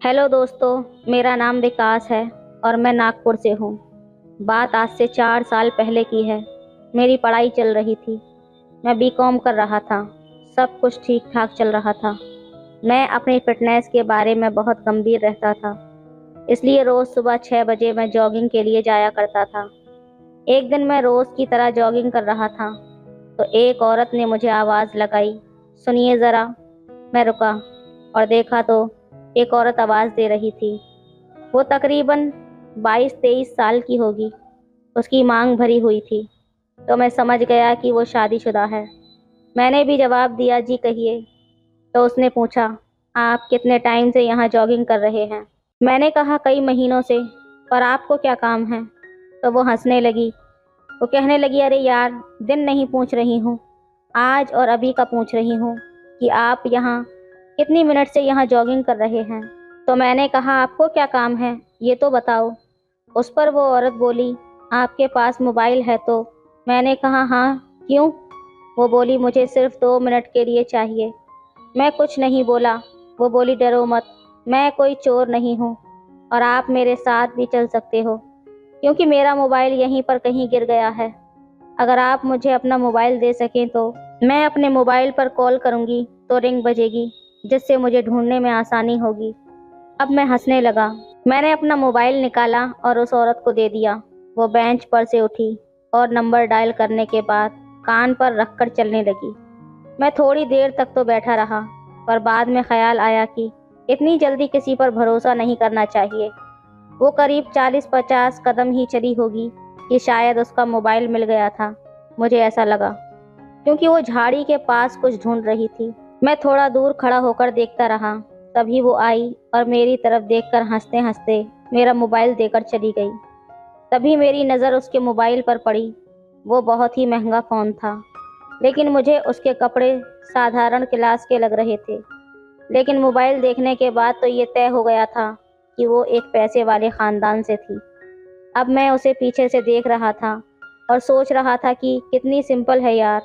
Hello दोस्तों, मेरा नाम विकास है और मैं नागपुर से हूँ। बात आज से 4 साल पहले की है। मेरी पढ़ाई चल रही थी। मैं बीकॉम कर रहा था। सब कुछ ठीक ठाक चल रहा था। मैं अपनी फिटनेस के बारे में बहुत गंभीर रहता था, इसलिए रोज़ सुबह 6 बजे मैं जॉगिंग के लिए जाया करता था। एक दिन मैं रोज़ की तरह जॉगिंग कर रहा था तो एक औरत ने मुझे आवाज़ लगाई, सुनिए ज़रा। मैं रुका और देखा तो एक औरत आवाज़ दे रही थी। वो तकरीबन 22-23 साल की होगी। उसकी मांग भरी हुई थी, तो मैं समझ गया कि वो शादीशुदा है। मैंने भी जवाब दिया, जी कहिए। तो उसने पूछा, आप कितने टाइम से यहाँ जॉगिंग कर रहे हैं? मैंने कहा, कई महीनों से। पर आपको क्या काम है? तो वो हंसने लगी। वो कहने लगी, अरे यार, दिन नहीं पूछ रही हूँ, आज और अभी का पूछ रही हूँ कि आप यहाँ कितनी मिनट से यहाँ जॉगिंग कर रहे हैं। तो मैंने कहा, आपको क्या काम है, ये तो बताओ। उस पर वो औरत बोली, आपके पास मोबाइल है तो? मैंने कहा, हाँ, क्यों? वो बोली, मुझे सिर्फ 2 मिनट के लिए चाहिए। मैं कुछ नहीं बोला। वो बोली, डरो मत, मैं कोई चोर नहीं हूँ और आप मेरे साथ भी चल सकते हो, क्योंकि मेरा मोबाइल यहीं पर कहीं गिर गया है। अगर आप मुझे अपना मोबाइल दे सकें तो मैं अपने मोबाइल पर कॉल करूँगी तो रिंग बजेगी, जिससे मुझे ढूंढने में आसानी होगी। अब मैं हंसने लगा। मैंने अपना मोबाइल निकाला और उस औरत को दे दिया। वो बेंच पर से उठी और नंबर डायल करने के बाद कान पर रखकर चलने लगी। मैं थोड़ी देर तक तो बैठा रहा, पर बाद में ख्याल आया कि इतनी जल्दी किसी पर भरोसा नहीं करना चाहिए। वो करीब 40-50 कदम ही चली होगी कि शायद उसका मोबाइल मिल गया था। मुझे ऐसा लगा, क्योंकि वो झाड़ी के पास कुछ ढूंढ रही थी। मैं थोड़ा दूर खड़ा होकर देखता रहा। तभी वो आई और मेरी तरफ देखकर हंसते हंसते मेरा मोबाइल देकर चली गई। तभी मेरी नज़र उसके मोबाइल पर पड़ी। वो बहुत ही महंगा फ़ोन था, लेकिन मुझे उसके कपड़े साधारण क्लास के लग रहे थे। लेकिन मोबाइल देखने के बाद तो ये तय हो गया था कि वो एक पैसे वाले ख़ानदान से थी। अब मैं उसे पीछे से देख रहा था और सोच रहा था कि कितनी सिंपल है यार।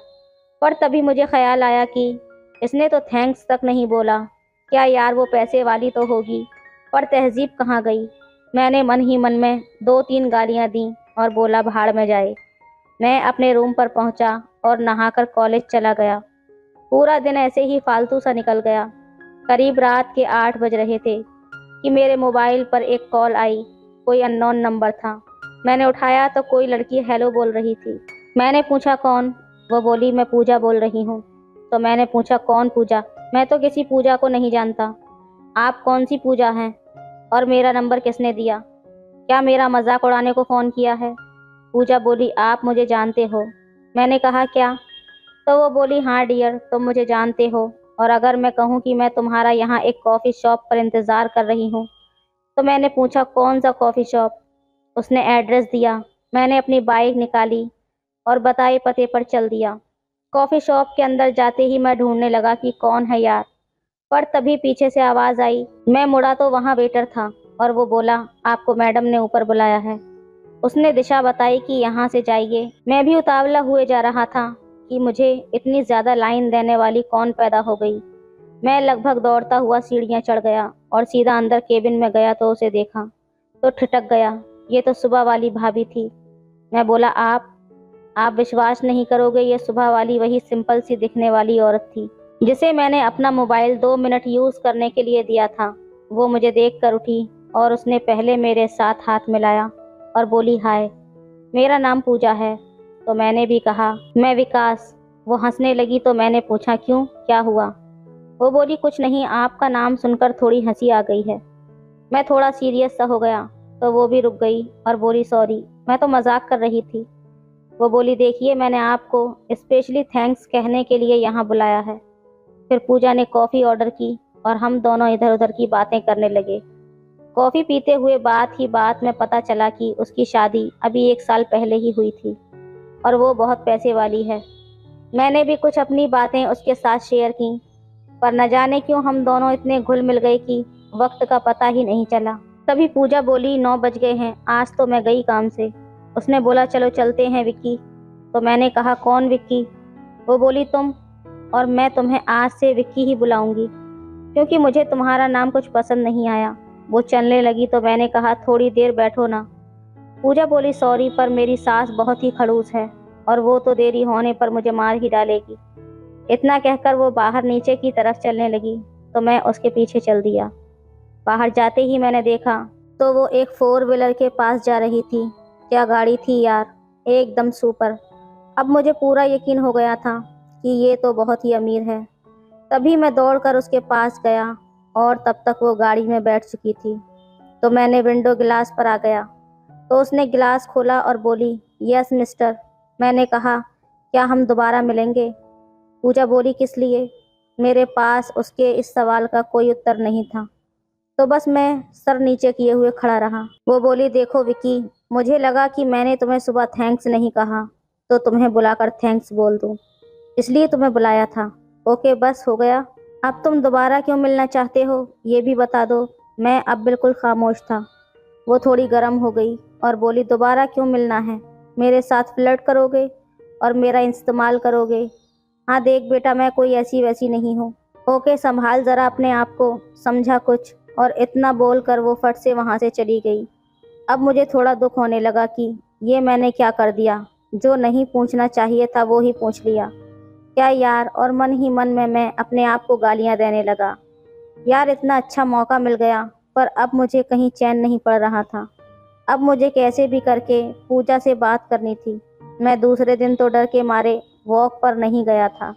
पर तभी मुझे ख्याल आया कि इसने तो थैंक्स तक नहीं बोला। क्या यार, वो पैसे वाली तो होगी, पर तहजीब कहाँ गई? मैंने मन ही मन में 2-3 गालियाँ दी और बोला, भाड़ में जाए। मैं अपने रूम पर पहुंचा और नहाकर कॉलेज चला गया। पूरा दिन ऐसे ही फालतू सा निकल गया। करीब रात के 8 बज रहे थे कि मेरे मोबाइल पर एक कॉल आई। कोई अननोन नंबर था। मैंने उठाया तो कोई लड़की हेलो बोल रही थी। मैंने पूछा, कौन? वो बोली, मैं पूजा बोल रही हूँ। तो मैंने पूछा, कौन पूजा? मैं तो किसी पूजा को नहीं जानता। आप कौन सी पूजा हैं? और मेरा नंबर किसने दिया? क्या मेरा मजाक उड़ाने को फ़ोन किया है? पूजा बोली, आप मुझे जानते हो? मैंने कहा, क्या? तो वो बोली, हाँ डियर, तुम मुझे जानते हो। और अगर मैं कहूँ कि मैं तुम्हारा यहाँ एक कॉफ़ी शॉप पर इंतज़ार कर रही हूँ? तो मैंने पूछा, कौन सा कॉफ़ी शॉप? उसने एड्रेस दिया। मैंने अपनी बाइक निकाली और बताए पते पर चल दिया। कॉफ़ी शॉप के अंदर जाते ही मैं ढूंढने लगा कि कौन है यार। पर तभी पीछे से आवाज़ आई। मैं मुड़ा तो वहाँ वेटर था और वो बोला, आपको मैडम ने ऊपर बुलाया है। उसने दिशा बताई कि यहाँ से जाइए। मैं भी उतावला हुए जा रहा था कि मुझे इतनी ज़्यादा लाइन देने वाली कौन पैदा हो गई। मैं लगभग दौड़ता हुआ सीढ़ियाँ चढ़ गया और सीधा अंदर केबिन में गया तो उसे देखा तो ठिठक गया। ये तो सुबह वाली भाभी थी। मैं बोला, आप विश्वास नहीं करोगे, ये सुबह वाली वही सिंपल सी दिखने वाली औरत थी जिसे मैंने अपना मोबाइल 2 मिनट यूज़ करने के लिए दिया था। वो मुझे देख कर उठी और उसने पहले मेरे साथ हाथ मिलाया और बोली, हाय, मेरा नाम पूजा है। तो मैंने भी कहा, मैं विकास। वो हंसने लगी तो मैंने पूछा, क्यों, क्या हुआ? वो बोली, कुछ नहीं, आपका नाम सुनकर थोड़ी हंसी आ गई है। मैं थोड़ा सीरियस सा हो गया तो वो भी रुक गई और बोली, सॉरी, मैं तो मजाक कर रही थी। वो बोली, देखिए, मैंने आपको स्पेशली थैंक्स कहने के लिए यहाँ बुलाया है। फिर पूजा ने कॉफ़ी ऑर्डर की और हम दोनों इधर उधर की बातें करने लगे। कॉफ़ी पीते हुए बात ही बात में पता चला कि उसकी शादी अभी 1 साल पहले ही हुई थी और वो बहुत पैसे वाली है। मैंने भी कुछ अपनी बातें उसके साथ शेयर की, पर न जाने क्यों हम दोनों इतने घुल मिल गए कि वक्त का पता ही नहीं चला। तभी पूजा बोली, 9 बज गए हैं, आज तो मैं गई काम से। उसने बोला, चलो चलते हैं विक्की। तो मैंने कहा, कौन विक्की? वो बोली, तुम। और मैं तुम्हें आज से विक्की ही बुलाऊंगी, क्योंकि मुझे तुम्हारा नाम कुछ पसंद नहीं आया। वो चलने लगी तो मैंने कहा थोड़ी देर बैठो ना। पूजा बोली सॉरी पर मेरी सास बहुत ही खड़ूस है और वो तो देरी होने पर मुझे मार ही डालेगी। इतना कहकर वो बाहर नीचे की तरफ चलने लगी तो मैं उसके पीछे चल दिया। बाहर जाते ही मैंने देखा तो वो एक 4 व्हीलर के पास जा रही थी। क्या गाड़ी थी यार, एकदम सुपर। अब मुझे पूरा यकीन हो गया था कि ये तो बहुत ही अमीर है। तभी मैं दौड़कर उसके पास गया और तब तक वो गाड़ी में बैठ चुकी थी। तो मैंने विंडो गिलास पर आ गया तो उसने गिलास खोला और बोली यस मिस्टर। मैंने कहा क्या हम दोबारा मिलेंगे? पूजा बोली किस लिए? मेरे पास उसके इस सवाल का कोई उत्तर नहीं था, तो बस मैं सर नीचे किए हुए खड़ा रहा। वो बोली देखो विकी, मुझे लगा कि मैंने तुम्हें सुबह थैंक्स नहीं कहा तो तुम्हें बुलाकर थैंक्स बोल दूं, इसलिए तुम्हें बुलाया था। ओके बस हो गया। अब तुम दोबारा क्यों मिलना चाहते हो ये भी बता दो। मैं अब बिल्कुल खामोश था। वो थोड़ी गर्म हो गई और बोली दोबारा क्यों मिलना है? मेरे साथ फ्लर्ट करोगे और मेरा इस्तेमाल करोगे? हाँ देख बेटा, मैं कोई ऐसी वैसी नहीं हूँ। ओके संभाल ज़रा अपने आप को, समझा कुछ? और इतना बोलकर वो फट से वहाँ से चली गई। अब मुझे थोड़ा दुख होने लगा कि ये मैंने क्या कर दिया, जो नहीं पूछना चाहिए था वो ही पूछ लिया। क्या यार, और मन ही मन में मैं अपने आप को गालियां देने लगा। यार इतना अच्छा मौका मिल गया पर अब मुझे कहीं चैन नहीं पड़ रहा था। अब मुझे कैसे भी करके पूजा से बात करनी थी। मैं दूसरे दिन तो डर के मारे वॉक पर नहीं गया था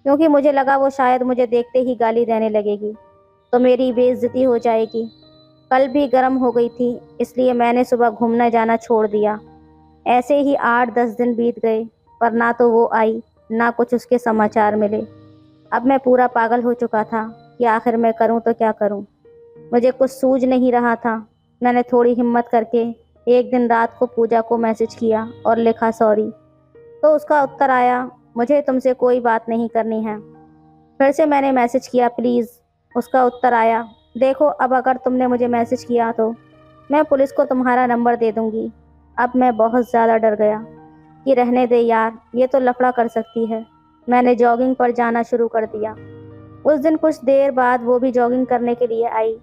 क्योंकि मुझे लगा वो शायद मुझे देखते ही गाली देने लगेगी तो मेरी बेइज्जती हो जाएगी। कल भी गर्म हो गई थी इसलिए मैंने सुबह घूमने जाना छोड़ दिया। ऐसे ही 8-10 दिन बीत गए पर ना तो वो आई ना कुछ उसके समाचार मिले। अब मैं पूरा पागल हो चुका था कि आखिर मैं करूं तो क्या करूं। मुझे कुछ सूझ नहीं रहा था। मैंने थोड़ी हिम्मत करके एक दिन रात को पूजा को मैसेज किया और लिखा सॉरी। तो उसका उत्तर आया मुझे तुमसे कोई बात नहीं करनी है। फिर से मैंने मैसेज किया प्लीज़। उसका उत्तर आया देखो अब अगर तुमने मुझे मैसेज किया तो मैं पुलिस को तुम्हारा नंबर दे दूंगी। अब मैं बहुत ज़्यादा डर गया कि रहने दे यार, ये तो लफड़ा कर सकती है। मैंने जॉगिंग पर जाना शुरू कर दिया। उस दिन कुछ देर बाद वो भी जॉगिंग करने के लिए आई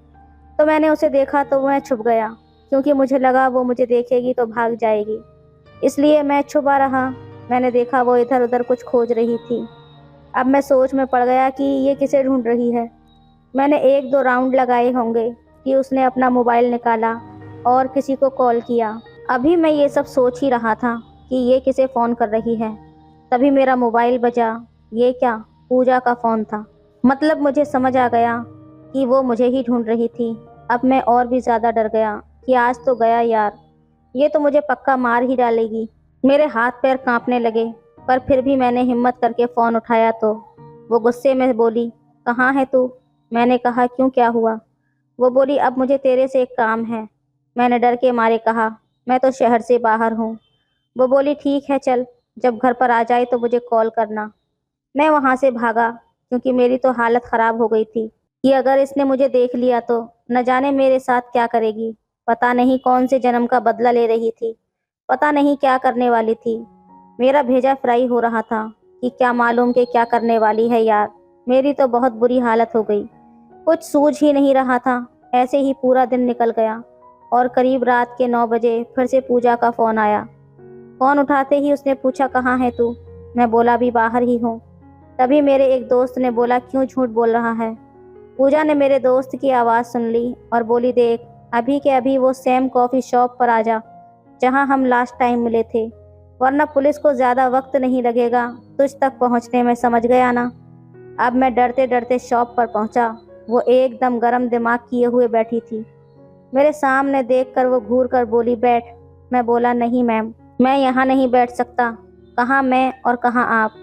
तो मैंने उसे देखा तो मैं छुप गया क्योंकि मुझे लगा वो मुझे देखेगी तो भाग जाएगी, इसलिए मैं छुपा रहा। मैंने देखा वो इधर उधर कुछ खोज रही थी। अब मैं सोच में पड़ गया कि ये किसे ढूंढ रही है। मैंने 1-2 राउंड लगाए होंगे कि उसने अपना मोबाइल निकाला और किसी को कॉल किया। अभी मैं ये सब सोच ही रहा था कि ये किसे फ़ोन कर रही है, तभी मेरा मोबाइल बजा। ये क्या, पूजा का फ़ोन था। मतलब मुझे समझ आ गया कि वो मुझे ही ढूंढ रही थी। अब मैं और भी ज़्यादा डर गया कि आज तो गया यार, ये तो मुझे पक्का मार ही डालेगी। मेरे हाथ पैर कांपने लगे पर फिर भी मैंने हिम्मत करके फ़ोन उठाया तो वो गुस्से में बोली कहाँ है तू? मैंने कहा क्यों, क्या हुआ? वो बोली अब मुझे तेरे से एक काम है। मैंने डर के मारे कहा मैं तो शहर से बाहर हूँ। वो बोली ठीक है चल, जब घर पर आ जाए तो मुझे कॉल करना। मैं वहाँ से भागा क्योंकि मेरी तो हालत ख़राब हो गई थी कि अगर इसने मुझे देख लिया तो न जाने मेरे साथ क्या करेगी। पता नहीं कौन से जन्म का बदला ले रही थी, पता नहीं क्या करने वाली थी। मेरा भेजा फ्राई हो रहा था कि क्या मालूम कि क्या करने वाली है यार। मेरी तो बहुत बुरी हालत हो गई, कुछ सूझ ही नहीं रहा था। ऐसे ही पूरा दिन निकल गया और करीब रात के 9 बजे फिर से पूजा का फ़ोन आया। फ़ोन उठाते ही उसने पूछा कहाँ है तू? मैं बोला भी बाहर ही हूँ। तभी मेरे एक दोस्त ने बोला क्यों झूठ बोल रहा है? पूजा ने मेरे दोस्त की आवाज़ सुन ली और बोली देख अभी के अभी वो सेम कॉफ़ी शॉप पर आ जा जहाँ हम लास्ट टाइम मिले थे, वरना पुलिस को ज़्यादा वक्त नहीं लगेगा तुझ तक पहुँचने में, समझ गया ना? अब मैं डरते डरते शॉप पर पहुँचा। वो एकदम गरम दिमाग किए हुए बैठी थी। मेरे सामने देखकर वो घूर कर बोली बैठ। मैं बोला नहीं मैम, मैं यहाँ नहीं बैठ सकता। कहाँ मैं और कहाँ आप?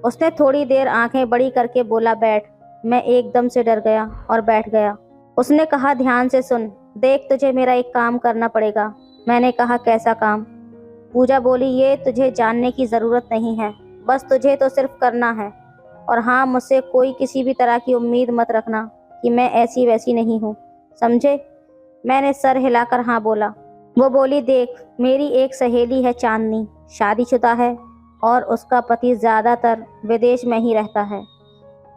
उसने थोड़ी देर आंखें बड़ी करके बोला बैठ। मैं एकदम से डर गया और बैठ गया। उसने कहा ध्यान से सुन, देख तुझे मेरा एक काम करना पड़ेगा। मैंने कहा कैसा काम? पूजा बोली ये तुझे जानने की ज़रूरत नहीं है, बस तुझे तो सिर्फ करना है। और हाँ, मुझसे कोई किसी भी तरह की उम्मीद मत रखना कि मैं ऐसी वैसी नहीं हूँ, समझे? मैंने सर हिलाकर हाँ बोला। वो बोली देख मेरी एक सहेली है चांदनी, शादीशुदा है और उसका पति ज़्यादातर विदेश में ही रहता है।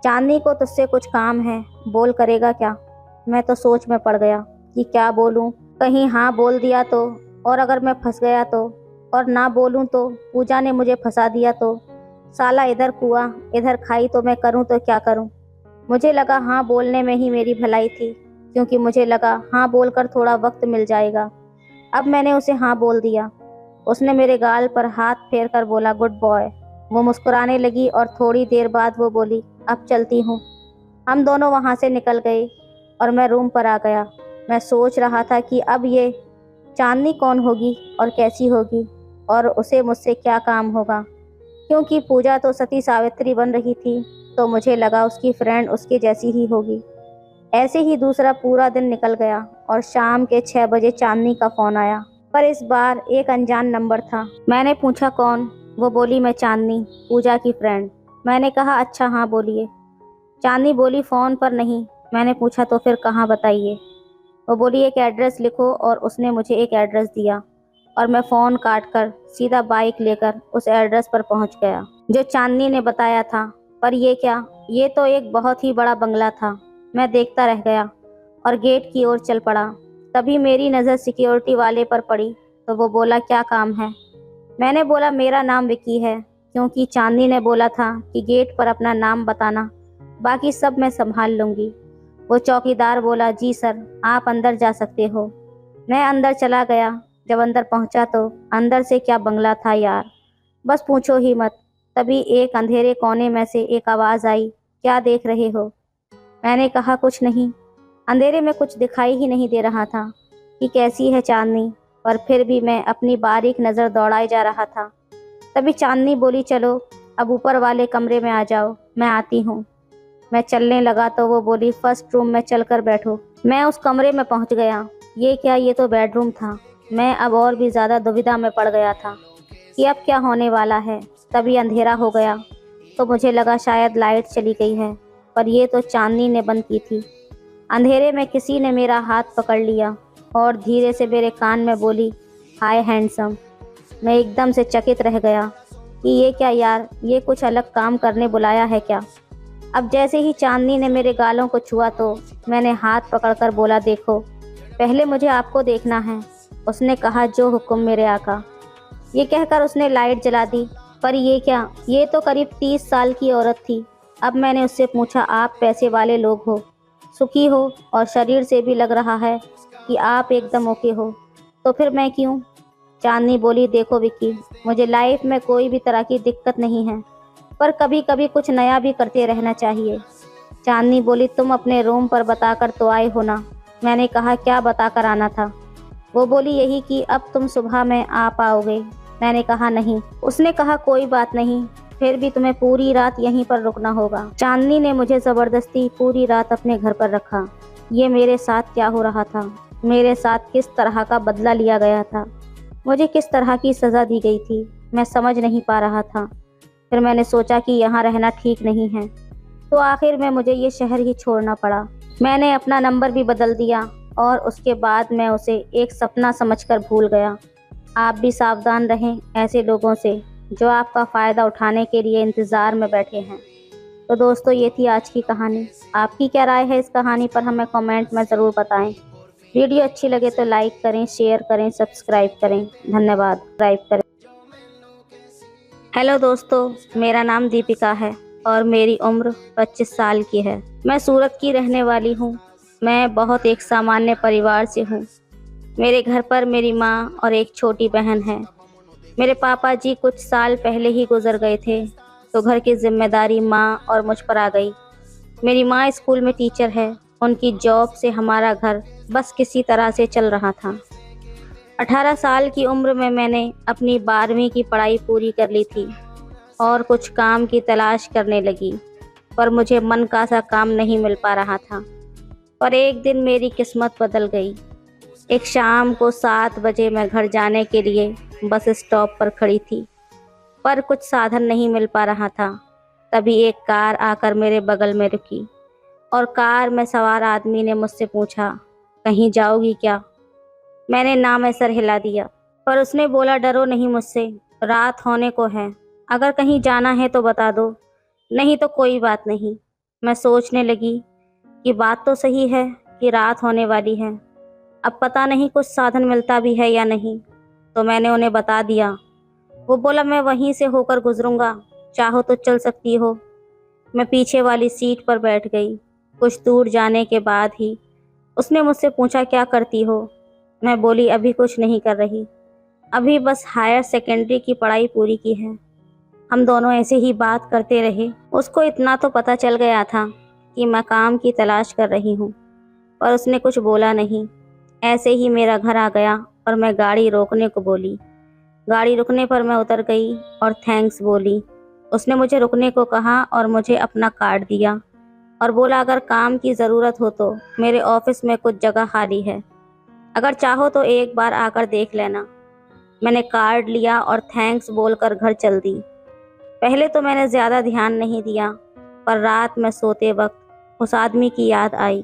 चांदनी को तुझसे कुछ काम है, बोल करेगा क्या? मैं तो सोच में पड़ गया। कि क्या बोलूं, कहीं हाँ बोल दिया तो, और अगर मैं फंस गया तो, और ना बोलूं तो पूजा ने मुझे फंसा दिया तो, साला इधर कुआं इधर खाई, तो मैं करूं तो क्या करूं। मुझे लगा हाँ बोलने में ही मेरी भलाई थी, क्योंकि मुझे लगा हाँ बोलकर थोड़ा वक्त मिल जाएगा। अब मैंने उसे हाँ बोल दिया। उसने मेरे गाल पर हाथ फेर कर बोला, गुड बॉय। वो मुस्कुराने लगी और थोड़ी देर बाद वो बोली, अब चलती हूँ। हम दोनों वहाँ से निकल गए और मैं रूम पर आ गया। मैं सोच रहा था कि अब ये चांदनी कौन होगी और कैसी होगी, और उसे मुझसे क्या काम होगा, क्योंकि पूजा तो सती सावित्री बन रही थी, तो मुझे लगा उसकी फ्रेंड उसके जैसी ही होगी। ऐसे ही दूसरा पूरा दिन निकल गया और शाम के 6 बजे चांदनी का फ़ोन आया, पर इस बार एक अनजान नंबर था। मैंने पूछा कौन? वो बोली मैं चांदनी, पूजा की फ्रेंड। मैंने कहा अच्छा हाँ बोलिए। चांदनी बोली फ़ोन पर नहीं। मैंने पूछा तो फिर कहाँ बताइए। वो बोली एक एड्रेस लिखो, और उसने मुझे एक एड्रेस दिया और मैं फ़ोन काट कर सीधा बाइक लेकर उस एड्रेस पर पहुंच गया जो चांदनी ने बताया था। पर ये क्या, ये तो एक बहुत ही बड़ा बंगला था। मैं देखता रह गया और गेट की ओर चल पड़ा। तभी मेरी नज़र सिक्योरिटी वाले पर पड़ी, तो वो बोला क्या काम है। मैंने बोला मेरा नाम विक्की है, क्योंकि चांदनी ने बोला था कि गेट पर अपना नाम बताना, बाकी सब मैं संभाल लूँगी। वो चौकीदार बोला जी सर, आप अंदर जा सकते हो। मैं अंदर चला गया। जब अंदर पहुंचा तो अंदर से क्या बंगला था यार, बस पूछो ही मत। तभी एक अंधेरे कोने में से एक आवाज़ आई, क्या देख रहे हो। मैंने कहा कुछ नहीं। अंधेरे में कुछ दिखाई ही नहीं दे रहा था कि कैसी है चांदनी, पर फिर भी मैं अपनी बारीक नज़र दौड़ाए जा रहा था। तभी चांदनी बोली चलो अब ऊपर वाले कमरे में आ जाओ, मैं आती हूँ। मैं चलने लगा तो वो बोली फर्स्ट रूम में चल कर बैठो। मैं उस कमरे में पहुँच गया। ये क्या, ये तो बेडरूम था। मैं अब और भी ज़्यादा दुविधा में पड़ गया था कि अब क्या होने वाला है। तभी अंधेरा हो गया तो मुझे लगा शायद लाइट चली गई है, पर ये तो चांदनी ने बंद की थी। अंधेरे में किसी ने मेरा हाथ पकड़ लिया और धीरे से मेरे कान में बोली, हाय हैंडसम। मैं एकदम से चकित रह गया कि ये क्या यार, ये कुछ अलग काम करने बुलाया है क्या। अब जैसे ही चांदनी ने मेरे गालों को छुआ तो मैंने हाथ पकड़कर बोला, देखो पहले मुझे आपको देखना है। उसने कहा जो हुक्म मेरे आका। ये कहकर उसने लाइट जला दी। पर ये क्या, ये तो करीब 30 साल की औरत थी। अब मैंने उससे पूछा, आप पैसे वाले लोग हो, सुखी हो, और शरीर से भी लग रहा है कि आप एकदम ओके हो, तो फिर मैं क्यों। चांदनी बोली, देखो विक्की, मुझे लाइफ में कोई भी तरह की दिक्कत नहीं है, पर कभी कभी कुछ नया भी करते रहना चाहिए। चांदनी बोली, तुम अपने रूम पर बताकर तो आए हो ना। मैंने कहा क्या बताकर आना था। वो बोली यही कि अब तुम सुबह में आ पाओगे। मैंने कहा नहीं। उसने कहा कोई बात नहीं, फिर भी तुम्हें पूरी रात यहीं पर रुकना होगा। चांदनी ने मुझे ज़बरदस्ती पूरी रात अपने घर पर रखा। ये मेरे साथ क्या हो रहा था, मेरे साथ किस तरह का बदला लिया गया था, मुझे किस तरह की सज़ा दी गई थी, मैं समझ नहीं पा रहा था। फिर मैंने सोचा कि यहाँ रहना ठीक नहीं है, तो आखिर में मुझे ये शहर ही छोड़ना पड़ा। मैंने अपना नंबर भी बदल दिया और उसके बाद मैं उसे एक सपना समझकर भूल गया। आप भी सावधान रहें ऐसे लोगों से जो आपका फ़ायदा उठाने के लिए इंतज़ार में बैठे हैं। तो दोस्तों, ये थी आज की कहानी। आपकी क्या राय है इस कहानी पर, हमें कमेंट में ज़रूर बताएं। वीडियो अच्छी लगे तो लाइक करें, शेयर करें, सब्सक्राइब करें। धन्यवाद। सब्सक्राइब करें। हेलो दोस्तों, मेरा नाम दीपिका है और मेरी उम्र 25 साल की है। मैं सूरत की रहने वाली हूँ। मैं बहुत एक सामान्य परिवार से हूँ। मेरे घर पर मेरी माँ और एक छोटी बहन है। मेरे पापा जी कुछ साल पहले ही गुजर गए थे, तो घर की जिम्मेदारी माँ और मुझ पर आ गई। मेरी माँ स्कूल में टीचर है। उनकी जॉब से हमारा घर बस किसी तरह से चल रहा था। 18 साल की उम्र में मैंने अपनी 12वीं की पढ़ाई पूरी कर ली थी और कुछ काम की तलाश करने लगी, पर मुझे मन का सा काम नहीं मिल पा रहा था। पर एक दिन मेरी किस्मत बदल गई। एक शाम को 7 बजे मैं घर जाने के लिए बस स्टॉप पर खड़ी थी, पर कुछ साधन नहीं मिल पा रहा था। तभी एक कार आकर मेरे बगल में रुकी और कार में सवार आदमी ने मुझसे पूछा, कहीं जाओगी क्या। मैंने ना में सर हिला दिया, पर उसने बोला, डरो नहीं मुझसे, रात होने को है, अगर कहीं जाना है तो बता दो, नहीं तो कोई बात नहीं। मैं सोचने लगी कि बात तो सही है कि रात होने वाली है, अब पता नहीं कुछ साधन मिलता भी है या नहीं। तो मैंने उन्हें बता दिया। वो बोला, मैं वहीं से होकर गुजरूंगा, चाहो तो चल सकती हो। मैं पीछे वाली सीट पर बैठ गई। कुछ दूर जाने के बाद ही उसने मुझसे पूछा, क्या करती हो? मैं बोली, अभी कुछ नहीं कर रही, अभी बस हायर सेकेंडरी की पढ़ाई पूरी की है। हम दोनों ऐसे ही बात करते रहे। उसको इतना तो पता चल गया था कि मैं काम की तलाश कर रही हूँ, पर उसने कुछ बोला नहीं। ऐसे ही मेरा घर आ गया और मैं गाड़ी रोकने को बोली। गाड़ी रुकने पर मैं उतर गई और थैंक्स बोली। उसने मुझे रुकने को कहा और मुझे अपना कार्ड दिया और बोला, अगर काम की ज़रूरत हो तो मेरे ऑफिस में कुछ जगह खाली है, अगर चाहो तो एक बार आकर देख लेना। मैंने कार्ड लिया और थैंक्स बोलकर घर चल दी। पहले तो मैंने ज़्यादा ध्यान नहीं दिया, पर रात में सोते वक्त उस आदमी की याद आई।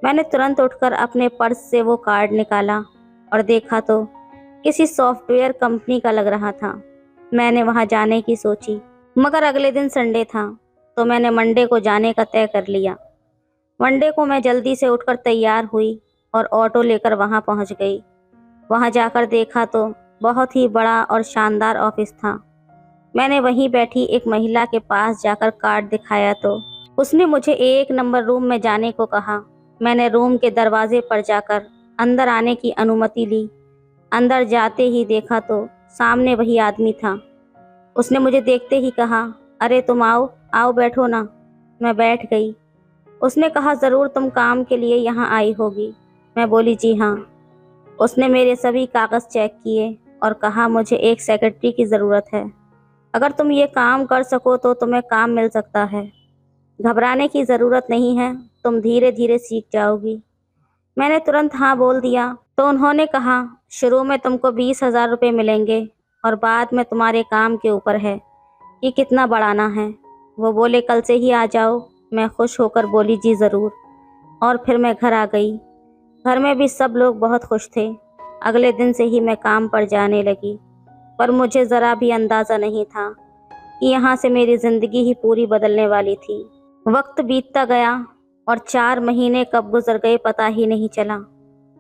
मैंने तुरंत उठकर अपने पर्स से वो कार्ड निकाला और देखा तो किसी सॉफ्टवेयर कंपनी का लग रहा था। मैंने वहां जाने की सोची, मगर अगले दिन संडे था, तो मैंने मंडे को जाने का तय कर लिया। मंडे को मैं जल्दी से उठकर तैयार हुई और ऑटो लेकर वहां पहुंच गई। वहां जाकर देखा तो बहुत ही बड़ा और शानदार ऑफिस था। मैंने वहीं बैठी एक महिला के पास जाकर कार्ड दिखाया तो उसने मुझे 1 नंबर रूम में जाने को कहा। मैंने रूम के दरवाजे पर जाकर अंदर आने की अनुमति ली। अंदर जाते ही देखा तो सामने वही आदमी था। उसने मुझे देखते ही कहा, अरे तुम आओ आओ बैठो ना। मैं बैठ गई। उसने कहा, ज़रूर तुम काम के लिए यहाँ आई होगी। मैं बोली, जी हाँ। उसने मेरे सभी कागज़ चेक किए और कहा, मुझे एक सेक्रेटरी की ज़रूरत है, अगर तुम ये काम कर सको तो तुम्हें काम मिल सकता है। घबराने की ज़रूरत नहीं है, तुम धीरे धीरे सीख जाओगी। मैंने तुरंत हाँ बोल दिया। तो उन्होंने कहा, शुरू में तुमको 20,000 रुपये मिलेंगे और बाद में तुम्हारे काम के ऊपर है कि कितना बढ़ाना है। वो बोले, कल से ही आ जाओ। मैं खुश होकर बोली, जी ज़रूर। और फिर मैं घर आ गई। घर में भी सब लोग बहुत खुश थे। अगले दिन से ही मैं काम पर जाने लगी, पर मुझे ज़रा भी अंदाज़ा नहीं था कि यहाँ से मेरी ज़िंदगी ही पूरी बदलने वाली थी। वक्त बीतता गया और 4 महीने कब गुजर गए पता ही नहीं चला।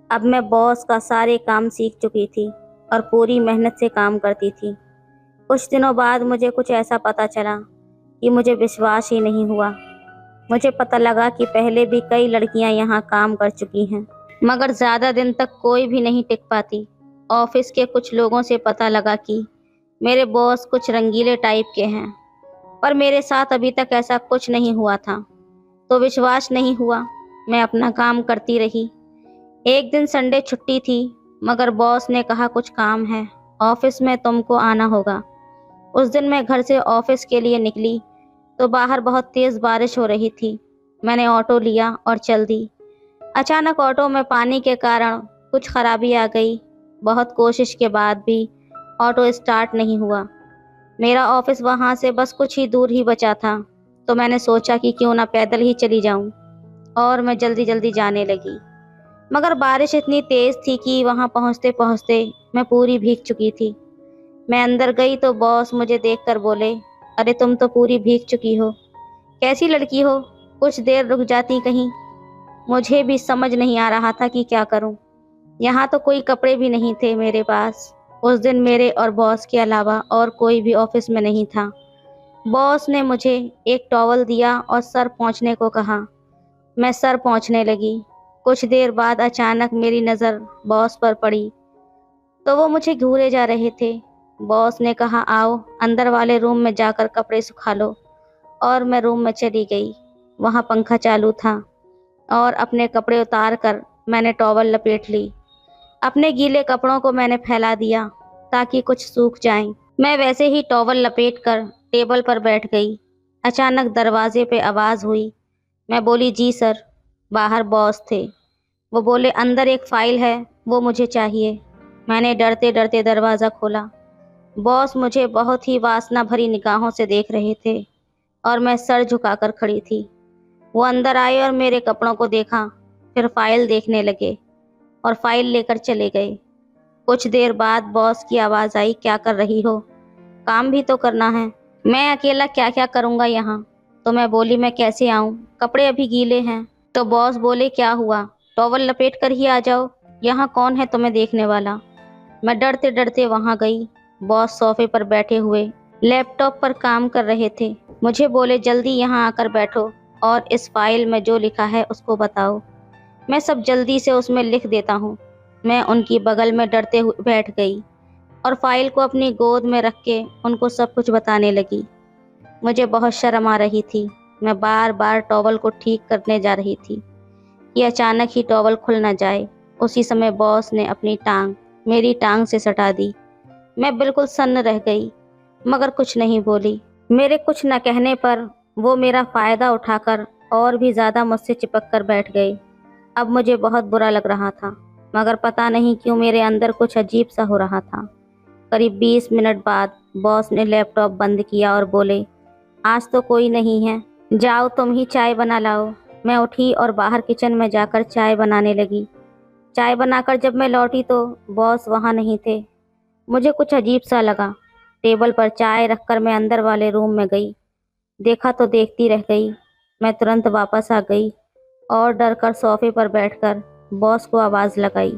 अब मैं बॉस का सारे काम सीख चुकी थी और पूरी मेहनत से काम करती थी। कुछ दिनों बाद मुझे कुछ ऐसा पता चला कि मुझे विश्वास ही नहीं हुआ। मुझे पता लगा कि पहले भी कई लड़कियां यहाँ काम कर चुकी हैं, मगर ज़्यादा दिन तक कोई भी नहीं टिक पाती। ऑफिस के कुछ लोगों से पता लगा कि मेरे बॉस कुछ रंगीले टाइप के हैं, पर मेरे साथ अभी तक ऐसा कुछ नहीं हुआ था, तो विश्वास नहीं हुआ। मैं अपना काम करती रही। एक दिन संडे छुट्टी थी, मगर बॉस ने कहा, कुछ काम है, ऑफिस में तुमको आना होगा। उस दिन मैं घर से ऑफिस के लिए निकली तो बाहर बहुत तेज़ बारिश हो रही थी। मैंने ऑटो लिया और चल दी। अचानक ऑटो में पानी के कारण कुछ खराबी आ गई। बहुत कोशिश के बाद भी ऑटो स्टार्ट नहीं हुआ। मेरा ऑफिस वहाँ से बस कुछ ही दूर ही बचा था, तो मैंने सोचा कि क्यों ना पैदल ही चली जाऊँ, और मैं जल्दी जल्दी जाने लगी। मगर बारिश इतनी तेज़ थी कि वहाँ पहुँचते पहुँचते मैं पूरी भीग चुकी थी। मैं अंदर गई तो बॉस मुझे देखकर बोले, अरे तुम तो पूरी भीग चुकी हो, कैसी लड़की हो, कुछ देर रुक जाती कहीं। मुझे भी समझ नहीं आ रहा था कि क्या करूं। यहाँ तो कोई कपड़े भी नहीं थे मेरे पास। उस दिन मेरे और बॉस के अलावा और कोई भी ऑफिस में नहीं था। बॉस ने मुझे एक टॉवल दिया और सर पोंछने को कहा। मैं सर पोंछने लगी। कुछ देर बाद अचानक मेरी नज़र बॉस पर पड़ी, तो वो मुझे घूरे जा रहे थे। बॉस ने कहा, आओ अंदर वाले रूम में जाकर कपड़े सुखा लो, और मैं रूम में चली गई। वहाँ पंखा चालू था और अपने कपड़े उतार कर मैंने टॉवल लपेट ली। अपने गीले कपड़ों को मैंने फैला दिया ताकि कुछ सूख जाएं। मैं वैसे ही टॉवल लपेट कर टेबल पर बैठ गई। अचानक दरवाजे पे आवाज़ हुई। मैं बोली, जी सर। बाहर बॉस थे। वो बोले, अंदर एक फ़ाइल है, वो मुझे चाहिए। मैंने डरते डरते दरवाज़ा खोला। बॉस मुझे बहुत ही वासना भरी निगाहों से देख रहे थे और मैं सर झुकाकर खड़ी थी। वो अंदर आए और मेरे कपड़ों को देखा, फिर फाइल देखने लगे और फाइल लेकर चले गए। कुछ देर बाद बॉस की आवाज़ आई, क्या कर रही हो, काम भी तो करना है। मैं अकेला क्या क्या करूँगा यहाँ। तो मैं बोली, मैं कैसे आऊँ, कपड़े अभी गीले हैं। तो बॉस बोले, क्या हुआ, टॉवल लपेट कर ही आ जाओ, यहाँ कौन है तुम्हें देखने वाला? मैं डरते डरते वहाँ गई। बॉस सोफे पर बैठे हुए लैपटॉप पर काम कर रहे थे। मुझे बोले, जल्दी यहाँ आकर बैठो और इस फाइल में जो लिखा है उसको बताओ। मैं सब जल्दी से उसमें लिख देता हूँ। मैं उनकी बगल में डरते हुए बैठ गई और फाइल को अपनी गोद में रख के उनको सब कुछ बताने लगी। मुझे बहुत शर्म आ रही थी। मैं बार बार टॉवल को ठीक करने जा रही थी कि अचानक ही टॉवल खुल न जाए। उसी समय बॉस ने अपनी टांग मेरी टांग से सटा दी। मैं बिल्कुल सन्न रह गई मगर कुछ नहीं बोली। मेरे कुछ न कहने पर वो मेरा फ़ायदा उठाकर और भी ज़्यादा मुझसे चिपक कर बैठ गए। अब मुझे बहुत बुरा लग रहा था मगर पता नहीं क्यों मेरे अंदर कुछ अजीब सा हो रहा था। करीब 20 मिनट बाद बॉस ने लैपटॉप बंद किया और बोले, आज तो कोई नहीं है, जाओ तुम ही चाय बना लाओ। मैं उठी और बाहर किचन में जाकर चाय बनाने लगी। चाय बनाकर जब मैं लौटी तो बॉस वहाँ नहीं थे। मुझे कुछ अजीब सा लगा। टेबल पर चाय रखकर मैं अंदर वाले रूम में गई। देखा तो देखती रह गई। मैं तुरंत वापस आ गई और डर कर सोफे पर बैठकर बॉस को आवाज़ लगाई,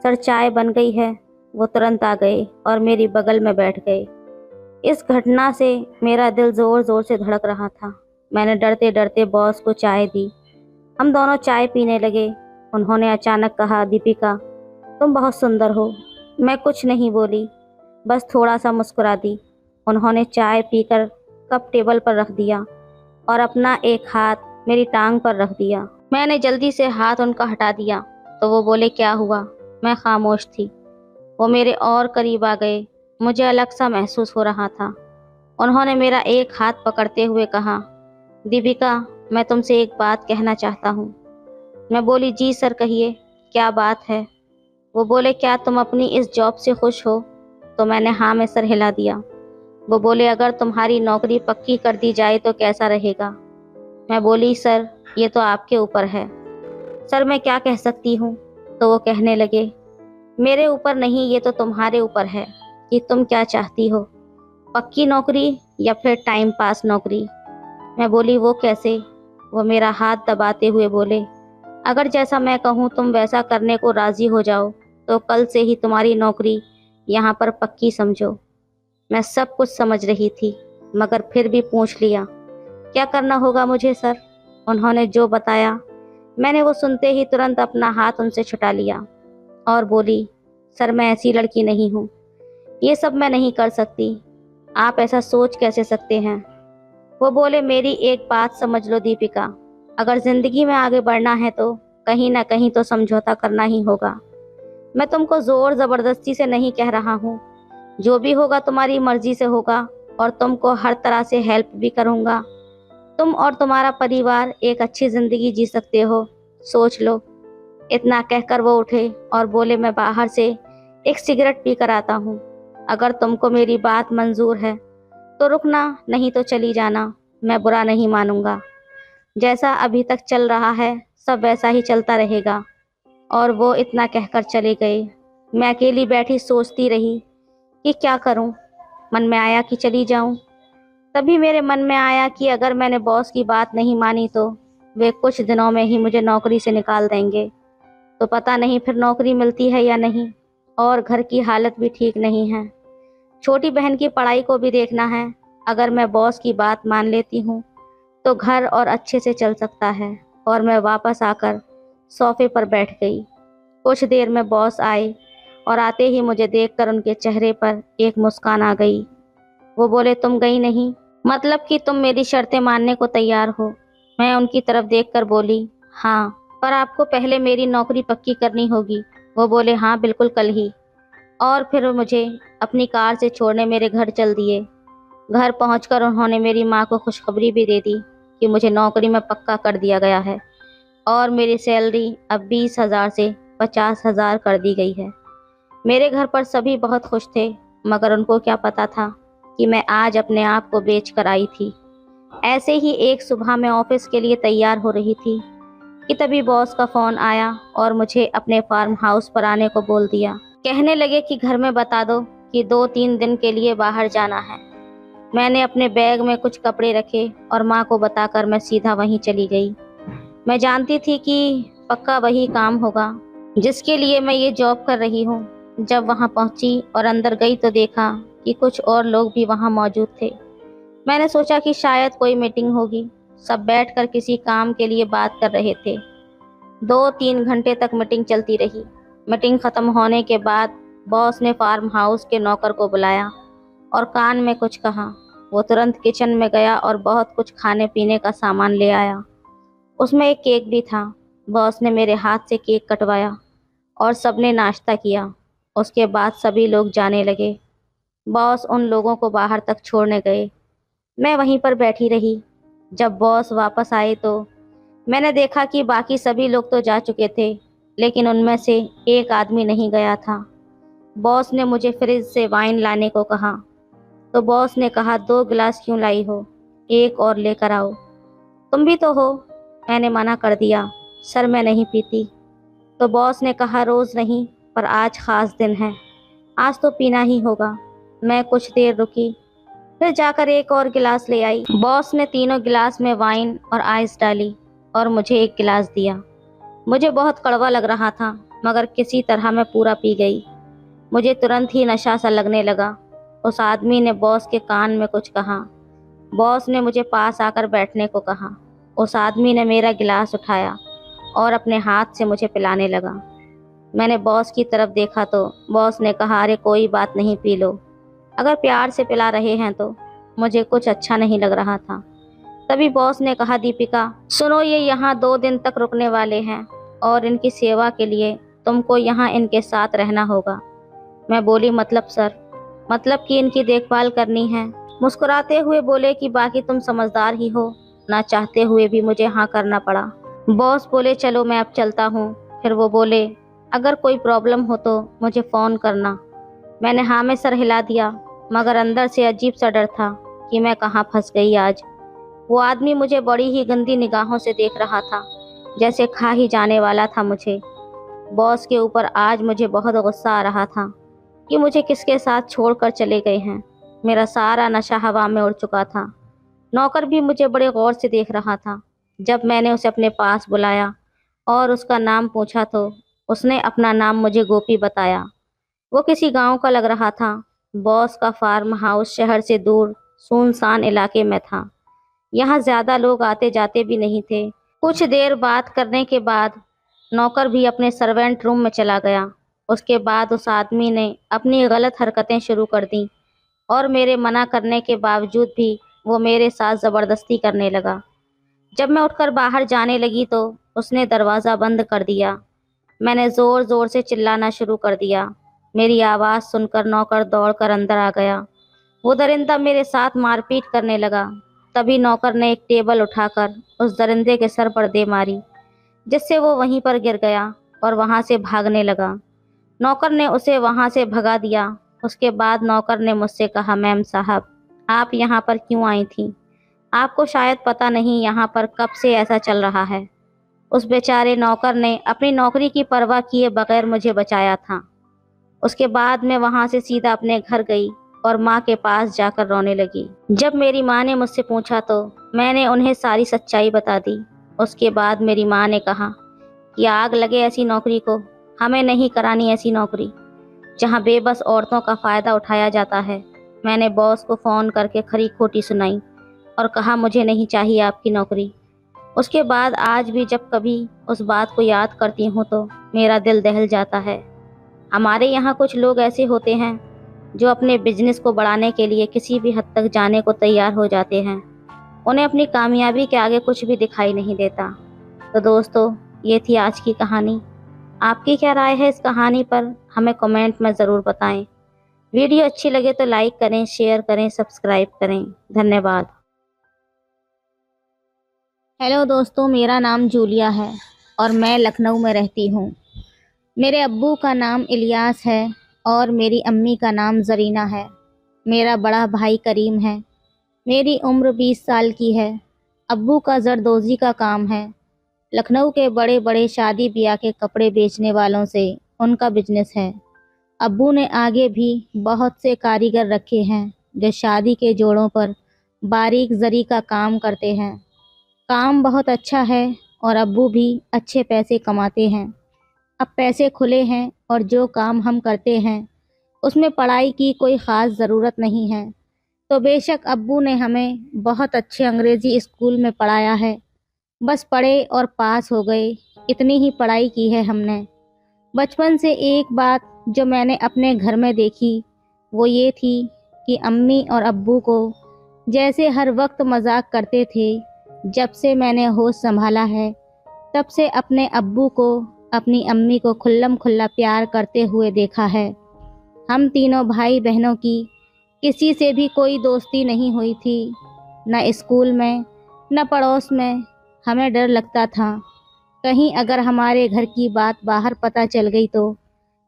सर चाय बन गई है। वो तुरंत आ गए और मेरी बगल में बैठ गए। इस घटना से मेरा दिल ज़ोर ज़ोर से धड़क रहा था। मैंने डरते डरते बॉस को चाय दी। हम दोनों चाय पीने लगे। उन्होंने अचानक कहा, दीपिका तुम बहुत सुंदर हो। मैं कुछ नहीं बोली, बस थोड़ा सा मुस्कुरा दी। उन्होंने चाय पीकर कप टेबल पर रख दिया और अपना एक हाथ मेरी टांग पर रख दिया। मैंने जल्दी से हाथ उनका हटा दिया तो वो बोले, क्या हुआ? मैं खामोश थी। वो मेरे और करीब आ गए। मुझे अलग सा महसूस हो रहा था। उन्होंने मेरा एक हाथ पकड़ते हुए कहा, दीपिका मैं तुमसे एक बात कहना चाहता हूँ। मैं बोली, जी सर कहिए, क्या बात है? वो बोले, क्या तुम अपनी इस जॉब से खुश हो? तो मैंने हाँ में सर हिला दिया। वो बोले, अगर तुम्हारी नौकरी पक्की कर दी जाए तो कैसा रहेगा? मैं बोली, सर ये तो आपके ऊपर है। सर मैं क्या कह सकती हूँ? तो वो कहने लगे, मेरे ऊपर नहीं, ये तो तुम्हारे ऊपर है कि तुम क्या चाहती हो, पक्की नौकरी या फिर टाइम पास नौकरी। मैं बोली, वो कैसे? वो मेरा हाथ दबाते हुए बोले, अगर जैसा मैं कहूँ तुम वैसा करने को राज़ी हो जाओ तो कल से ही तुम्हारी नौकरी यहाँ पर पक्की समझो। मैं सब कुछ समझ रही थी मगर फिर भी पूछ लिया, क्या करना होगा मुझे सर? उन्होंने जो बताया मैंने वो सुनते ही तुरंत अपना हाथ उनसे छुटा लिया और बोली, सर मैं ऐसी लड़की नहीं हूँ, ये सब मैं नहीं कर सकती। आप ऐसा सोच कैसे सकते हैं? वो बोले, मेरी एक बात समझ लो दीपिका, अगर ज़िंदगी में आगे बढ़ना है तो कहीं ना कहीं तो समझौता करना ही होगा। मैं तुमको ज़ोर ज़बरदस्ती से नहीं कह रहा हूँ, जो भी होगा तुम्हारी मर्जी से होगा और तुमको हर तरह से हेल्प भी करूँगा। तुम और तुम्हारा परिवार एक अच्छी ज़िंदगी जी सकते हो, सोच लो। इतना कहकर वो उठे और बोले, मैं बाहर से एक सिगरेट पी कर आता हूँ। अगर तुमको मेरी बात मंजूर है तो रुकना, नहीं तो चली जाना। मैं बुरा नहीं मानूंगा। जैसा अभी तक चल रहा है सब वैसा ही चलता रहेगा। और वो इतना कहकर चले गए। मैं अकेली बैठी सोचती रही कि क्या करूं। मन में आया कि चली जाऊं। तभी मेरे मन में आया कि अगर मैंने बॉस की बात नहीं मानी तो वे कुछ दिनों में ही मुझे नौकरी से निकाल देंगे। तो पता नहीं फिर नौकरी मिलती है या नहीं। और घर की हालत भी ठीक नहीं है। छोटी बहन की पढ़ाई को भी देखना है। अगर मैं बॉस की बात मान लेती हूँ तो घर और अच्छे से चल सकता है। और मैं वापस आकर सोफे पर बैठ गई। कुछ देर में बॉस आए और आते ही मुझे देखकर उनके चेहरे पर एक मुस्कान आ गई। वो बोले, तुम गई नहीं, मतलब कि तुम मेरी शर्तें मानने को तैयार हो? मैं उनकी तरफ देखकर बोली, हाँ, पर आपको पहले मेरी नौकरी पक्की करनी होगी। वो बोले, हाँ बिल्कुल कल ही। और फिर मुझे अपनी कार से छोड़ने मेरे घर चल दिए। घर पहुंचकर उन्होंने मेरी माँ को खुशखबरी भी दे दी कि मुझे नौकरी में पक्का कर दिया गया है और मेरी सैलरी अब 20,000 से 50,000 कर दी गई है। मेरे घर पर सभी बहुत खुश थे मगर उनको क्या पता था कि मैं आज अपने आप को बेच कर आई थी। ऐसे ही एक सुबह मैं ऑफिस के लिए तैयार हो रही थी कि तभी बॉस का फ़ोन आया और मुझे अपने फार्म हाउस पर आने को बोल दिया। कहने लगे कि घर में बता दो कि 2-3 दिन के लिए बाहर जाना है। मैंने अपने बैग में कुछ कपड़े रखे और माँ को बताकर मैं सीधा वहीं चली गई। मैं जानती थी कि पक्का वही काम होगा। जिसके लिए मैं ये जॉब कर रही हूँ। जब वहाँ पहुँची और अंदर गई तो देखा कि कुछ और लोग भी वहाँ मौजूद थे। मैंने सोचा कि शायद कोई मीटिंग होगी। सब बैठकर किसी काम के लिए बात कर रहे थे। 2-3 घंटे तक मीटिंग चलती रही। मीटिंग खत्म होने के बाद बॉस ने फार्म हाउस के नौकर को बुलाया और कान में कुछ कहा। वो तुरंत किचन में गया और बहुत कुछ खाने पीने का सामान ले आया। उसमें एक केक भी था। बॉस ने मेरे हाथ से केक कटवाया और सबने नाश्ता किया। उसके बाद सभी लोग जाने लगे। बॉस उन लोगों को बाहर तक छोड़ने गए। मैं वहीं पर बैठी रही। जब बॉस वापस आए तो मैंने देखा कि बाकी सभी लोग तो जा चुके थे, लेकिन उनमें से एक आदमी नहीं गया था। बॉस ने मुझे फ्रिज से वाइन लाने को कहा, तो बॉस ने कहा 2 गिलास क्यों लाई हो, एक और लेकर आओ। तुम भी तो हो। मैंने मना कर दिया, सर मैं नहीं पीती। तो बॉस ने कहा रोज़ नहीं, पर आज ख़ास दिन है, आज तो पीना ही होगा। मैं कुछ देर रुकी, फिर जाकर एक और गिलास ले आई। बॉस ने तीनों गिलास में वाइन और आइस डाली और मुझे एक गिलास दिया। मुझे बहुत कड़वा लग रहा था, मगर किसी तरह मैं पूरा पी गई। मुझे तुरंत ही नशा सा लगने लगा। उस आदमी ने बॉस के कान में कुछ कहा। बॉस ने मुझे पास आकर बैठने को कहा। उस आदमी ने मेरा गिलास उठाया और अपने हाथ से मुझे पिलाने लगा। मैंने बॉस की तरफ देखा तो बॉस ने कहा, अरे कोई बात नहीं, पी लो। अगर प्यार से पिला रहे हैं तो। मुझे कुछ अच्छा नहीं लग रहा था। तभी बॉस ने कहा, दीपिका सुनो, ये यहाँ 2 दिन तक रुकने वाले हैं और इनकी सेवा के लिए तुमको यहाँ इनके साथ रहना होगा। मैं बोली, मतलब सर? मतलब कि इनकी देखभाल करनी है। मुस्कुराते हुए बोले कि बाकी तुम समझदार ही हो। ना चाहते हुए भी मुझे हाँ करना पड़ा। बॉस बोले, चलो मैं अब चलता हूँ। फिर वो बोले, अगर कोई प्रॉब्लम हो तो मुझे फ़ोन करना। मैंने हाँ में सर हिला दिया, मगर अंदर से अजीब सा डर था कि मैं कहाँ फंस गई आज। वो आदमी मुझे बड़ी ही गंदी निगाहों से देख रहा था, जैसे खा ही जाने वाला था मुझे। बॉस के ऊपर आज मुझे बहुत गुस्सा आ रहा था कि मुझे किसके साथ छोड़कर चले गए हैं। मेरा सारा नशा हवा में उड़ चुका था। नौकर भी मुझे बड़े गौर से देख रहा था। जब मैंने उसे अपने पास बुलाया और उसका नाम पूछा तो उसने अपना नाम मुझे गोपी बताया। वो किसी गांव का लग रहा था। बॉस का फार्म हाउस शहर से दूर सुनसान इलाके में था। यहाँ ज़्यादा लोग आते जाते भी नहीं थे। कुछ देर बात करने के बाद नौकर भी अपने सर्वेंट रूम में चला गया। उसके बाद उस आदमी ने अपनी गलत हरकतें शुरू कर दी और मेरे मना करने के बावजूद भी वो मेरे साथ ज़बरदस्ती करने लगा। जब मैं उठकर बाहर जाने लगी तो उसने दरवाज़ा बंद कर दिया। मैंने ज़ोर ज़ोर से चिल्लाना शुरू कर दिया। मेरी आवाज़ सुनकर नौकर दौड़कर अंदर आ गया। वो दरिंदा मेरे साथ मारपीट करने लगा। तभी नौकर ने एक टेबल उठाकर उस दरिंदे के सर पर दे मारी, जिससे वो वहीं पर गिर गया और वहां से भागने लगा। नौकर ने उसे वहां से भगा दिया। उसके बाद नौकर ने मुझसे कहा, मैम साहब, आप यहाँ पर क्यों आई थी? आपको शायद पता नहीं यहाँ पर कब से ऐसा चल रहा है। उस बेचारे नौकर ने अपनी नौकरी की परवाह किए बगैर मुझे बचाया था। उसके बाद मैं वहां से सीधा अपने घर गई और माँ के पास जाकर रोने लगी। जब मेरी माँ ने मुझसे पूछा तो मैंने उन्हें सारी सच्चाई बता दी। उसके बाद मेरी माँ ने कहा कि आग लगे ऐसी नौकरी को, हमें नहीं करानी ऐसी नौकरी जहाँ बेबस औरतों का फ़ायदा उठाया जाता है। मैंने बॉस को फ़ोन करके खरी खोटी सुनाई और कहा, मुझे नहीं चाहिए आपकी नौकरी। उसके बाद आज भी जब कभी उस बात को याद करती हूँ तो मेरा दिल दहल जाता है। हमारे यहाँ कुछ लोग ऐसे होते हैं जो अपने बिजनेस को बढ़ाने के लिए किसी भी हद तक जाने को तैयार हो जाते हैं। उन्हें अपनी कामयाबी के आगे कुछ भी दिखाई नहीं देता। तो दोस्तों, ये थी आज की कहानी। आपकी क्या राय है इस कहानी पर, हमें कमेंट में ज़रूर बताएं। वीडियो अच्छी लगे तो लाइक करें, शेयर करें, सब्सक्राइब करें। धन्यवाद। हेलो दोस्तों, मेरा नाम जूलिया है और मैं लखनऊ में रहती हूँ। मेरे अब्बू का नाम इलियास है और मेरी अम्मी का नाम ज़रीना है। मेरा बड़ा भाई करीम है। मेरी उम्र 20 साल की है। अब्बू का जरदोज़ी का काम है। लखनऊ के बड़े बड़े शादी ब्याह के कपड़े बेचने वालों से उनका बिजनेस है। अब्बू ने आगे भी बहुत से कारीगर रखे हैं जो शादी के जोड़ों पर बारीक जरी का काम करते हैं। काम बहुत अच्छा है और अब्बू भी अच्छे पैसे कमाते हैं। अब पैसे खुले हैं और जो काम हम करते हैं उसमें पढ़ाई की कोई ख़ास ज़रूरत नहीं है। तो बेशक अब्बू ने हमें बहुत अच्छे अंग्रेज़ी स्कूल में पढ़ाया है, बस पढ़े और पास हो गए, इतनी ही पढ़ाई की है हमने। बचपन से एक बात जो मैंने अपने घर में देखी वो ये थी कि अम्मी और अब्बू को जैसे हर वक्त मजाक करते थे। जब से मैंने होश संभाला है तब से अपने अब्बू को अपनी अम्मी को खुल्लम खुल्ला प्यार करते हुए देखा है। हम तीनों भाई बहनों की किसी से भी कोई दोस्ती नहीं हुई थी, न स्कूल में न पड़ोस में। हमें डर लगता था कहीं अगर हमारे घर की बात बाहर पता चल गई तो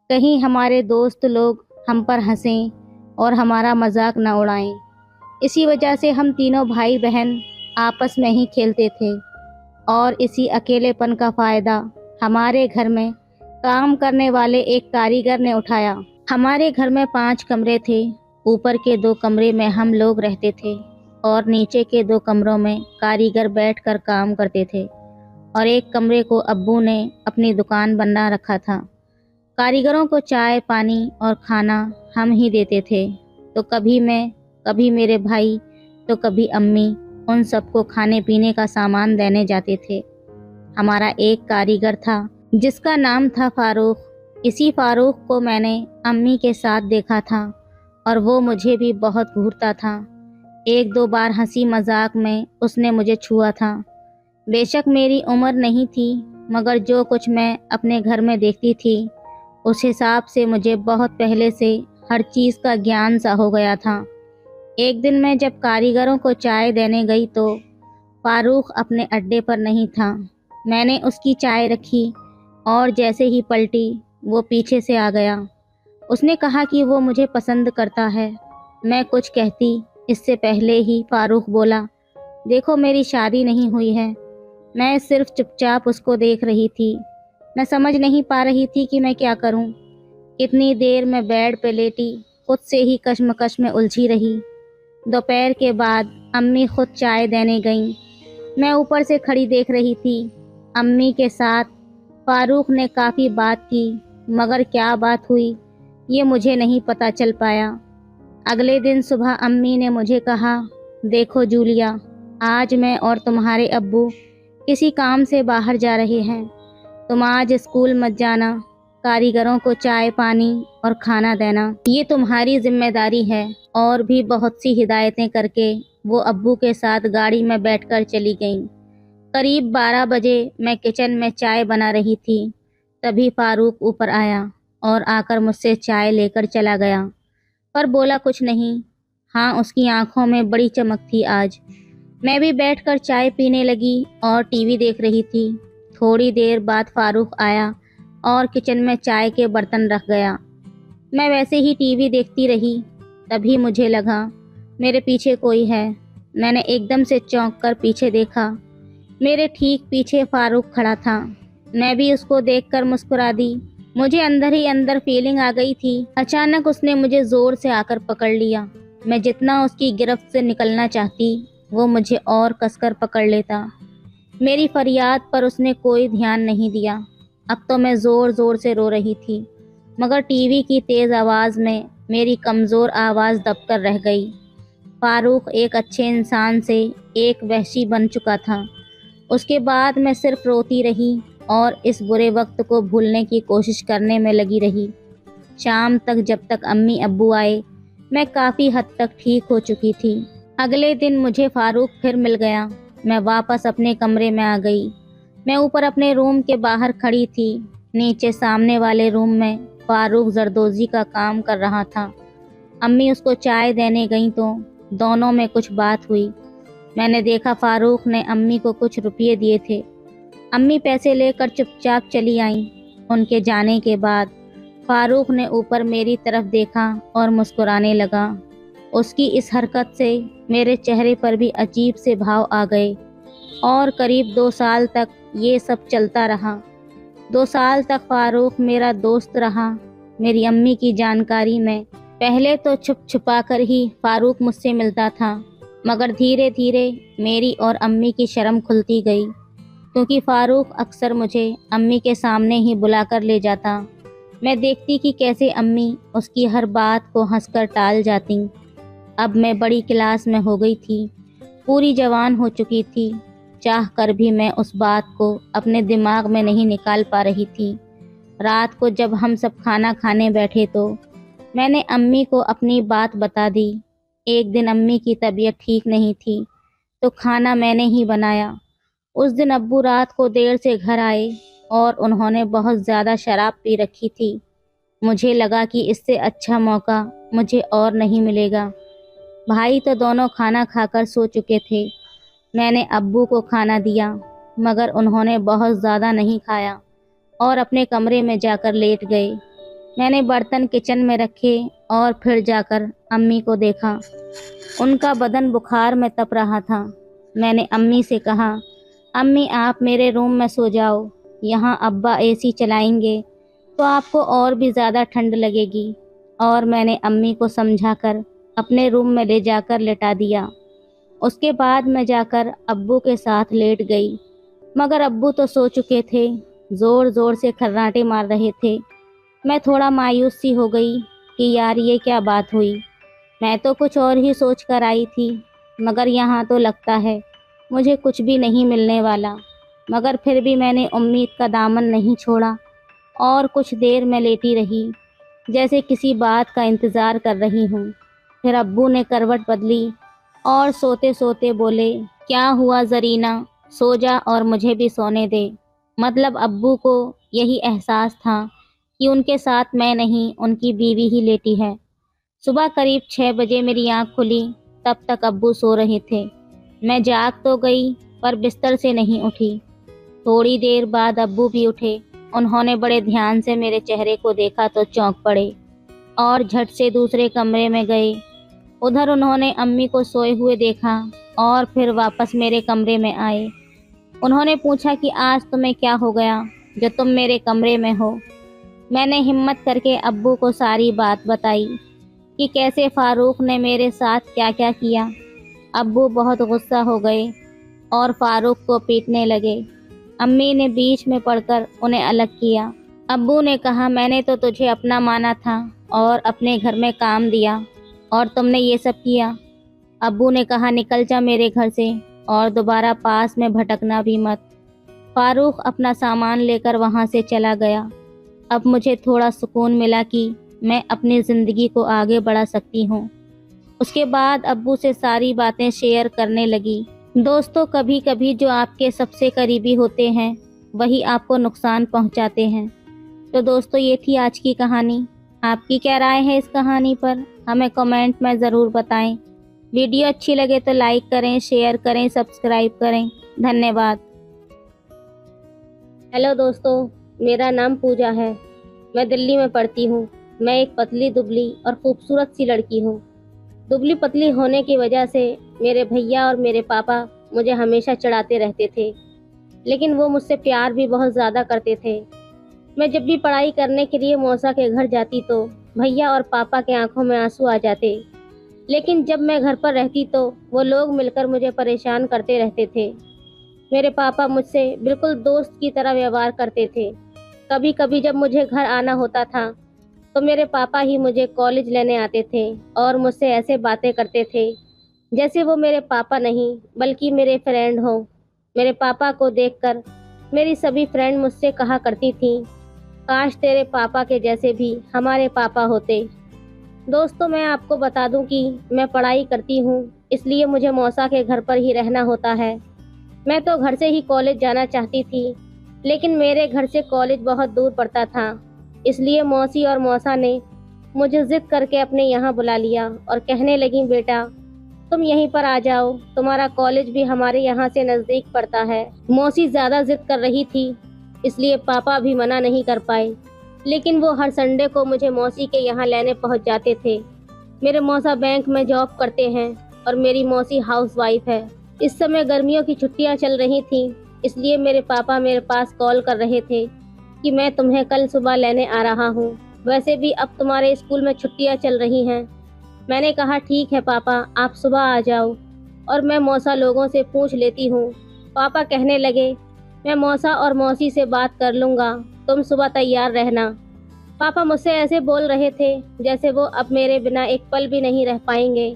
कहीं हमारे दोस्त लोग हम पर हंसें और हमारा मजाक न उड़ाएं। इसी वजह से हम तीनों भाई बहन आपस में ही खेलते थे और इसी अकेलेपन का फ़ायदा हमारे घर में काम करने वाले एक कारीगर ने उठाया। हमारे घर में 5 कमरे थे। ऊपर के 2 कमरे में हम लोग रहते थे और नीचे के 2 कमरों में कारीगर बैठकर काम करते थे और एक कमरे को अब्बू ने अपनी दुकान बना रखा था। कारीगरों को चाय पानी और खाना हम ही देते थे। तो कभी मैं, कभी मेरे भाई, तो कभी अम्मी उन सबको खाने पीने का सामान देने जाते थे। हमारा एक कारीगर था जिसका नाम था फारूक। इसी फारूक को मैंने अम्मी के साथ देखा था और वो मुझे भी बहुत घूरता था। 1-2 बार हंसी मजाक में उसने मुझे छुआ था। बेशक मेरी उम्र नहीं थी, मगर जो कुछ मैं अपने घर में देखती थी उस हिसाब से मुझे बहुत पहले से हर चीज़ का ज्ञान सा हो गया था। एक दिन मैं जब कारीगरों को चाय देने गई तो फारूक अपने अड्डे पर नहीं था। मैंने उसकी चाय रखी और जैसे ही पलटी वो पीछे से आ गया। उसने कहा कि वो मुझे पसंद करता है। मैं कुछ कहती इससे पहले ही फारूक बोला, देखो मेरी शादी नहीं हुई है। मैं सिर्फ चुपचाप उसको देख रही थी। मैं समझ नहीं पा रही थी कि मैं क्या करूं। कितनी देर मैं बेड पे लेटी खुद से ही कश्मकश में उलझी रही। दोपहर के बाद अम्मी खुद चाय देने गईं। मैं ऊपर से खड़ी देख रही थी। अम्मी के साथ फारूक ने काफ़ी बात की, मगर क्या बात हुई ये मुझे नहीं पता चल पाया। अगले दिन सुबह अम्मी ने मुझे कहा, देखो जूलिया, आज मैं और तुम्हारे अब्बू किसी काम से बाहर जा रहे हैं। तुम आज स्कूल मत जाना। कारीगरों को चाय पानी और खाना देना ये तुम्हारी जिम्मेदारी है। और भी बहुत सी हिदायतें करके वो अब्बू के साथ गाड़ी में बैठकर चली गईं। करीब 12 बजे मैं किचन में चाय बना रही थी। तभी फारूक ऊपर आया और आकर मुझसे चाय लेकर चला गया, पर बोला कुछ नहीं। हाँ, उसकी आंखों में बड़ी चमक थी आज। मैं भी बैठकर चाय पीने लगी और टीवी देख रही थी। थोड़ी देर बाद फारूक आया और किचन में चाय के बर्तन रख गया। मैं वैसे ही टीवी देखती रही। तभी मुझे लगा मेरे पीछे कोई है। मैंने एकदम से चौंक कर पीछे देखा। मेरे ठीक पीछे फारूक खड़ा था। मैं भी उसको देखकर मुस्कुरा दी। मुझे अंदर ही अंदर फीलिंग आ गई थी। अचानक उसने मुझे जोर से आकर पकड़ लिया। मैं जितना उसकी गिरफ्त से निकलना चाहती वो मुझे और कसकर पकड़ लेता। मेरी फरियाद पर उसने कोई ध्यान नहीं दिया। अब तो मैं ज़ोर ज़ोर से रो रही थी, मगर टीवी की तेज़ आवाज़ में मेरी कमज़ोर आवाज़ दबकर रह गई। फारूक एक अच्छे इंसान से एक वहशी बन चुका था। उसके बाद मैं सिर्फ रोती रही और इस बुरे वक्त को भूलने की कोशिश करने में लगी रही। शाम तक जब तक अम्मी अब्बू आए मैं काफ़ी हद तक ठीक हो चुकी थी। अगले दिन मुझे फारूक फिर मिल गया। मैं वापस अपने कमरे में आ गई। मैं ऊपर अपने रूम के बाहर खड़ी थी। नीचे सामने वाले रूम में फारूक जरदोजी का काम कर रहा था। अम्मी उसको चाय देने गईं तो दोनों में कुछ बात हुई। मैंने देखा फारूक ने अम्मी को कुछ रुपये दिए थे। अम्मी पैसे लेकर चुपचाप चली आईं। उनके जाने के बाद फारूक ने ऊपर मेरी तरफ देखा और मुस्कुराने लगा। उसकी इस हरकत से मेरे चेहरे पर भी अजीब से भाव आ गए और करीब 2 साल तक ये सब चलता रहा। 2 साल तक फारूक मेरा दोस्त रहा। मेरी अम्मी की जानकारी में पहले तो छुप छुपा कर ही फारूक मुझसे मिलता था, मगर धीरे धीरे मेरी और अम्मी की शर्म खुलती गई। क्योंकि फ़ारूक अक्सर मुझे अम्मी के सामने ही बुलाकर ले जाता। मैं देखती कि कैसे अम्मी उसकी हर बात को हंसकर टाल जाती। अब मैं बड़ी क्लास में हो गई थी, पूरी जवान हो चुकी थी, चाह कर भी मैं उस बात को अपने दिमाग में नहीं निकाल पा रही थी। रात को जब हम सब खाना खाने बैठे तो मैंने अम्मी को अपनी बात बता दी। एक दिन अम्मी की तबीयत ठीक नहीं थी तो खाना मैंने ही बनाया। उस दिन अब्बू रात को देर से घर आए और उन्होंने बहुत ज़्यादा शराब पी रखी थी। मुझे लगा कि इससे अच्छा मौका मुझे और नहीं मिलेगा। भाई तो दोनों खाना खाकर सो चुके थे। मैंने अब्बू को खाना दिया मगर उन्होंने बहुत ज़्यादा नहीं खाया और अपने कमरे में जाकर लेट गए। मैंने बर्तन किचन में रखे और फिर जाकर अम्मी को देखा। उनका बदन बुखार में तप रहा था। मैंने अम्मी से कहा, अम्मी आप मेरे रूम में सो जाओ, यहाँ अब्बा एसी चलाएंगे तो आपको और भी ज़्यादा ठंड लगेगी। और मैंने अम्मी को समझाकर अपने रूम में ले जाकर लेटा दिया। उसके बाद मैं जाकर अब्बू के साथ लेट गई मगर अब्बू तो सो चुके थे, ज़ोर ज़ोर से खर्राटे मार रहे थे। मैं थोड़ा मायूस सी हो गई कि यार ये क्या बात हुई। मैं तो कुछ और ही सोच कर आई थी मगर यहाँ तो लगता है मुझे कुछ भी नहीं मिलने वाला। मगर फिर भी मैंने उम्मीद का दामन नहीं छोड़ा और कुछ देर में लेटी रही जैसे किसी बात का इंतज़ार कर रही हूँ। फिर अब्बू ने करवट बदली और सोते सोते बोले, क्या हुआ ज़रीना, सो जा और मुझे भी सोने दे। मतलब अब्बू को यही एहसास था कि उनके साथ मैं नहीं उनकी बीवी ही लेटी है। सुबह करीब 6 बजे मेरी आँख खुली, तब तक अब्बू सो रहे थे। मैं जाग तो गई पर बिस्तर से नहीं उठी। थोड़ी देर बाद अब्बू भी उठे। उन्होंने बड़े ध्यान से मेरे चेहरे को देखा तो चौंक पड़े और झट से दूसरे कमरे में गए। उधर उन्होंने अम्मी को सोए हुए देखा और फिर वापस मेरे कमरे में आए। उन्होंने पूछा कि आज तुम्हें क्या हो गया जो तुम मेरे कमरे में हो। मैंने हिम्मत करके अब्बू को सारी बात बताई कि कैसे फ़ारूक ने मेरे साथ क्या क्या किया। अब्बू बहुत गुस्सा हो गए और फ़ारूक को पीटने लगे। अम्मी ने बीच में पड़कर उन्हें अलग किया। अब्बू ने कहा, मैंने तो तुझे अपना माना था और अपने घर में काम दिया और तुमने ये सब किया। अब्बू ने कहा, निकल जा मेरे घर से और दोबारा पास में भटकना भी मत। फ़ारूक अपना सामान लेकर वहाँ से चला गया। अब मुझे थोड़ा सुकून मिला कि मैं अपनी ज़िंदगी को आगे बढ़ा सकती हूँ। उसके बाद अब्बू से सारी बातें शेयर करने लगी। दोस्तों, कभी कभी जो आपके सबसे करीबी होते हैं वही आपको नुकसान पहुँचाते हैं। तो दोस्तों, ये थी आज की कहानी। आपकी क्या राय है इस कहानी पर, हमें कमेंट में ज़रूर बताएं। वीडियो अच्छी लगे तो लाइक करें, शेयर करें, सब्सक्राइब करें। धन्यवाद। हेलो दोस्तों, मेरा नाम पूजा है। मैं दिल्ली में पढ़ती हूँ। मैं एक पतली दुबली और खूबसूरत सी लड़की हूँ। दुबली पतली होने की वजह से मेरे भैया और मेरे पापा मुझे हमेशा चिढ़ाते रहते थे, लेकिन वो मुझसे प्यार भी बहुत ज़्यादा करते थे। मैं जब भी पढ़ाई करने के लिए मौसा के घर जाती तो भैया और पापा के आंखों में आंसू आ जाते, लेकिन जब मैं घर पर रहती तो वो लोग मिलकर मुझे परेशान करते रहते थे। मेरे पापा मुझसे बिल्कुल दोस्त की तरह व्यवहार करते थे। कभी कभी जब मुझे घर आना होता था तो मेरे पापा ही मुझे कॉलेज लेने आते थे और मुझसे ऐसे बातें करते थे जैसे वो मेरे पापा नहीं बल्कि मेरे फ्रेंड हों। मेरे पापा को देखकर मेरी सभी फ्रेंड मुझसे कहा करती थीं, काश तेरे पापा के जैसे भी हमारे पापा होते। दोस्तों, मैं आपको बता दूं कि मैं पढ़ाई करती हूं, इसलिए मुझे मौसा के घर पर ही रहना होता है। मैं तो घर से ही कॉलेज जाना चाहती थी, लेकिन मेरे घर से कॉलेज बहुत दूर पड़ता था, इसलिए मौसी और मौसा ने मुझे ज़िद करके अपने यहाँ बुला लिया और कहने लगी, बेटा तुम यहीं पर आ जाओ, तुम्हारा कॉलेज भी हमारे यहाँ से नज़दीक पड़ता है। मौसी ज़्यादा ज़िद कर रही थी, इसलिए पापा भी मना नहीं कर पाए, लेकिन वो हर संडे को मुझे मौसी के यहाँ लेने पहुँच जाते थे। मेरे मौसा बैंक में जॉब करते हैं और मेरी मौसी हाउसवाइफ है। इस समय गर्मियों की छुट्टियाँ चल रही थीं, इसलिए मेरे पापा मेरे पास कॉल कर रहे थे कि मैं तुम्हें कल सुबह लेने आ रहा हूँ। वैसे भी अब तुम्हारे स्कूल में छुट्टियाँ चल रही हैं। मैंने कहा, ठीक है पापा, आप सुबह आ जाओ और मैं मौसा लोगों से पूछ लेती हूँ। पापा कहने लगे, मैं मौसा और मौसी से बात कर लूँगा, तुम सुबह तैयार रहना। पापा मुझसे ऐसे बोल रहे थे जैसे वो अब मेरे बिना एक पल भी नहीं रह पाएंगे।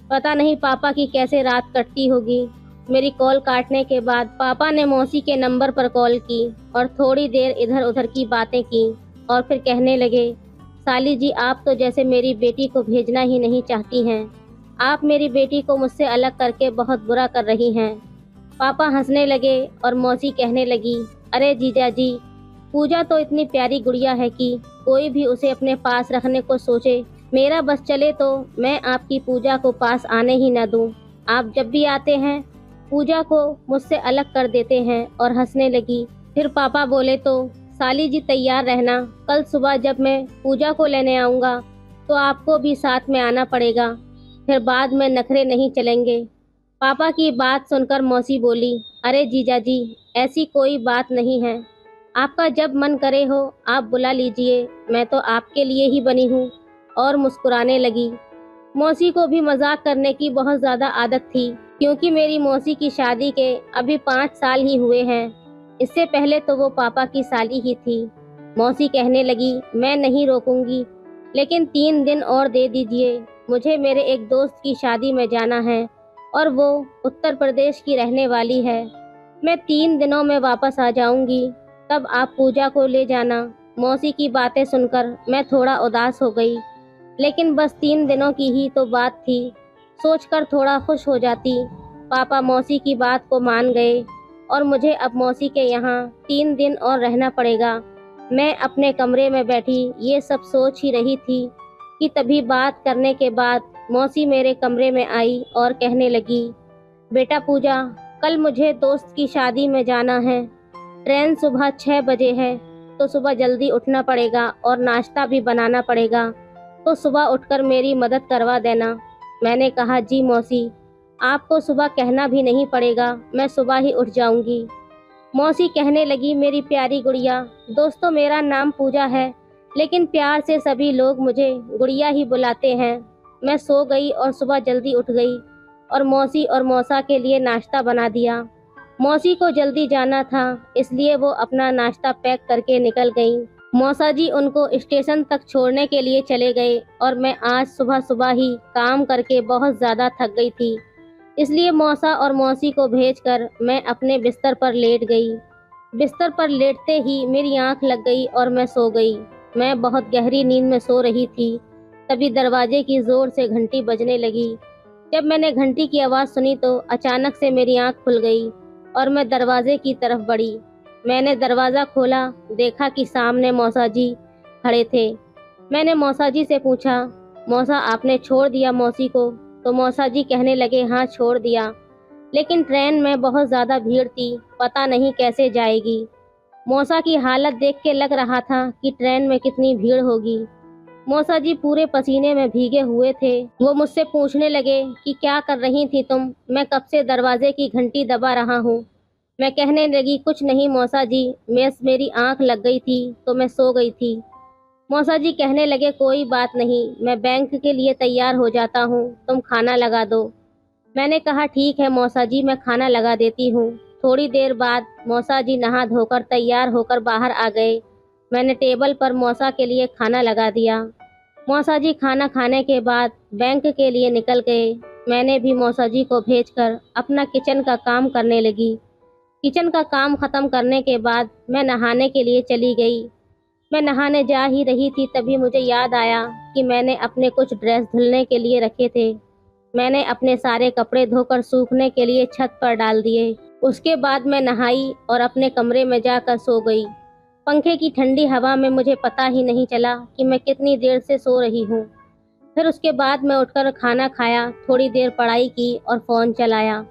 पता नहीं पापा की कैसे रात कटती होगी। मेरी कॉल काटने के बाद पापा ने मौसी के नंबर पर कॉल की और थोड़ी देर इधर उधर की बातें की और फिर कहने लगे, साली जी आप तो जैसे मेरी बेटी को भेजना ही नहीं चाहती हैं। आप मेरी बेटी को मुझसे अलग करके बहुत बुरा कर रही हैं। पापा हंसने लगे और मौसी कहने लगी, अरे जीजा जी, पूजा तो इतनी प्यारी गुड़िया है कि कोई भी उसे अपने पास रखने को सोचे। मेरा बस चले तो मैं आपकी पूजा को पास आने ही न दूं। आप जब भी आते हैं पूजा को मुझसे अलग कर देते हैं। और हंसने लगी। फिर पापा बोले, तो साली जी तैयार रहना, कल सुबह जब मैं पूजा को लेने आऊँगा तो आपको भी साथ में आना पड़ेगा, फिर बाद में नखरे नहीं चलेंगे। पापा की बात सुनकर मौसी बोली, अरे जीजा जी, ऐसी कोई बात नहीं है, आपका जब मन करे हो आप बुला लीजिए, मैं तो आपके लिए ही बनी हूँ। और मुस्कुराने लगी। मौसी को भी मजाक करने की बहुत ज़्यादा आदत थी, क्योंकि मेरी मौसी की शादी के अभी 5 साल ही हुए हैं। इससे पहले तो वो पापा की साली ही थी। मौसी कहने लगी, मैं नहीं रोकूंगी, लेकिन 3 दिन और दे दीजिए, मुझे मेरे एक दोस्त की शादी में जाना है और वो उत्तर प्रदेश की रहने वाली है। मैं 3 दिनों में वापस आ जाऊंगी, तब आप पूजा को ले जाना। मौसी की बातें सुनकर मैं थोड़ा उदास हो गई, लेकिन बस 3 दिनों की ही तो बात थी, सोचकर थोड़ा खुश हो जाती। पापा मौसी की बात को मान गए और मुझे अब मौसी के यहाँ 3 दिन और रहना पड़ेगा। मैं अपने कमरे में बैठी ये सब सोच ही रही थी कि तभी बात करने के बाद मौसी मेरे कमरे में आई और कहने लगी, बेटा पूजा, कल मुझे दोस्त की शादी में जाना है। ट्रेन सुबह 6 बजे है, तो सुबह जल्दी उठना पड़ेगा और नाश्ता भी बनाना पड़ेगा, तो सुबह उठकर मेरी मदद करवा देना। मैंने कहा, जी मौसी, आपको सुबह कहना भी नहीं पड़ेगा, मैं सुबह ही उठ जाऊंगी। मौसी कहने लगी, मेरी प्यारी गुड़िया, दोस्तों मेरा नाम पूजा है, लेकिन प्यार से सभी लोग मुझे गुड़िया ही बुलाते हैं। मैं सो गई और सुबह जल्दी उठ गई और मौसी और मौसा के लिए नाश्ता बना दिया। मौसी को जल्दी जाना था, इसलिए वो अपना नाश्ता पैक करके निकल गई। मौसा जी उनको स्टेशन तक छोड़ने के लिए चले गए और मैं आज सुबह सुबह ही काम करके बहुत ज़्यादा थक गई थी, इसलिए मौसा और मौसी को भेजकर मैं अपने बिस्तर पर लेट गई। बिस्तर पर लेटते ही मेरी आंख लग गई और मैं सो गई। मैं बहुत गहरी नींद में सो रही थी, तभी दरवाजे की ज़ोर से घंटी बजने लगी। जब मैंने घंटी की आवाज़ सुनी तो अचानक से मेरी आंख खुल गई और मैं दरवाजे की तरफ बढ़ी। मैंने दरवाज़ा खोला, देखा कि सामने मौसा जी खड़े थे। मैंने मौसा जी से पूछा, मौसा आपने छोड़ दिया मौसी को? तो मौसा जी कहने लगे, हाँ छोड़ दिया, लेकिन ट्रेन में बहुत ज़्यादा भीड़ थी, पता नहीं कैसे जाएगी। मौसा की हालत देख के लग रहा था कि ट्रेन में कितनी भीड़ होगी। मौसा जी पूरे पसीने में भीगे हुए थे। वो मुझसे पूछने लगे कि क्या कर रही थी तुम? मैं कब से दरवाजे की घंटी दबा रहा हूँ। मैं कहने लगी, कुछ नहीं मौसा जी, मेरी आंख लग गई थी तो मैं सो गई थी। मौसा जी कहने लगे, कोई बात नहीं, मैं बैंक के लिए तैयार हो जाता हूँ, तुम खाना लगा दो। मैंने कहा, ठीक है मौसा जी, मैं खाना लगा देती हूँ। थोड़ी देर बाद मौसा जी नहा धोकर तैयार होकर बाहर आ गए। मैंने टेबल पर मौसा के लिए खाना लगा दिया। मौसा जी खाना खाने के बाद बैंक के लिए निकल गए। मैंने भी मौसा जी को भेजकर अपना किचन का काम करने लगी। किचन का काम ख़त्म करने के बाद मैं नहाने के लिए चली गई। मैं नहाने जा ही रही थी तभी मुझे याद आया कि मैंने अपने कुछ ड्रेस धुलने के लिए रखे थे। मैंने अपने सारे कपड़े धोकर सूखने के लिए छत पर डाल दिए। उसके बाद मैं नहाई और अपने कमरे में जाकर सो गई। पंखे की ठंडी हवा में मुझे पता ही नहीं चला कि मैं कितनी देर से सो रही हूँ। फिर उसके बाद मैं उठकर खाना खाया, थोड़ी देर पढ़ाई की और फ़ोन चलाया।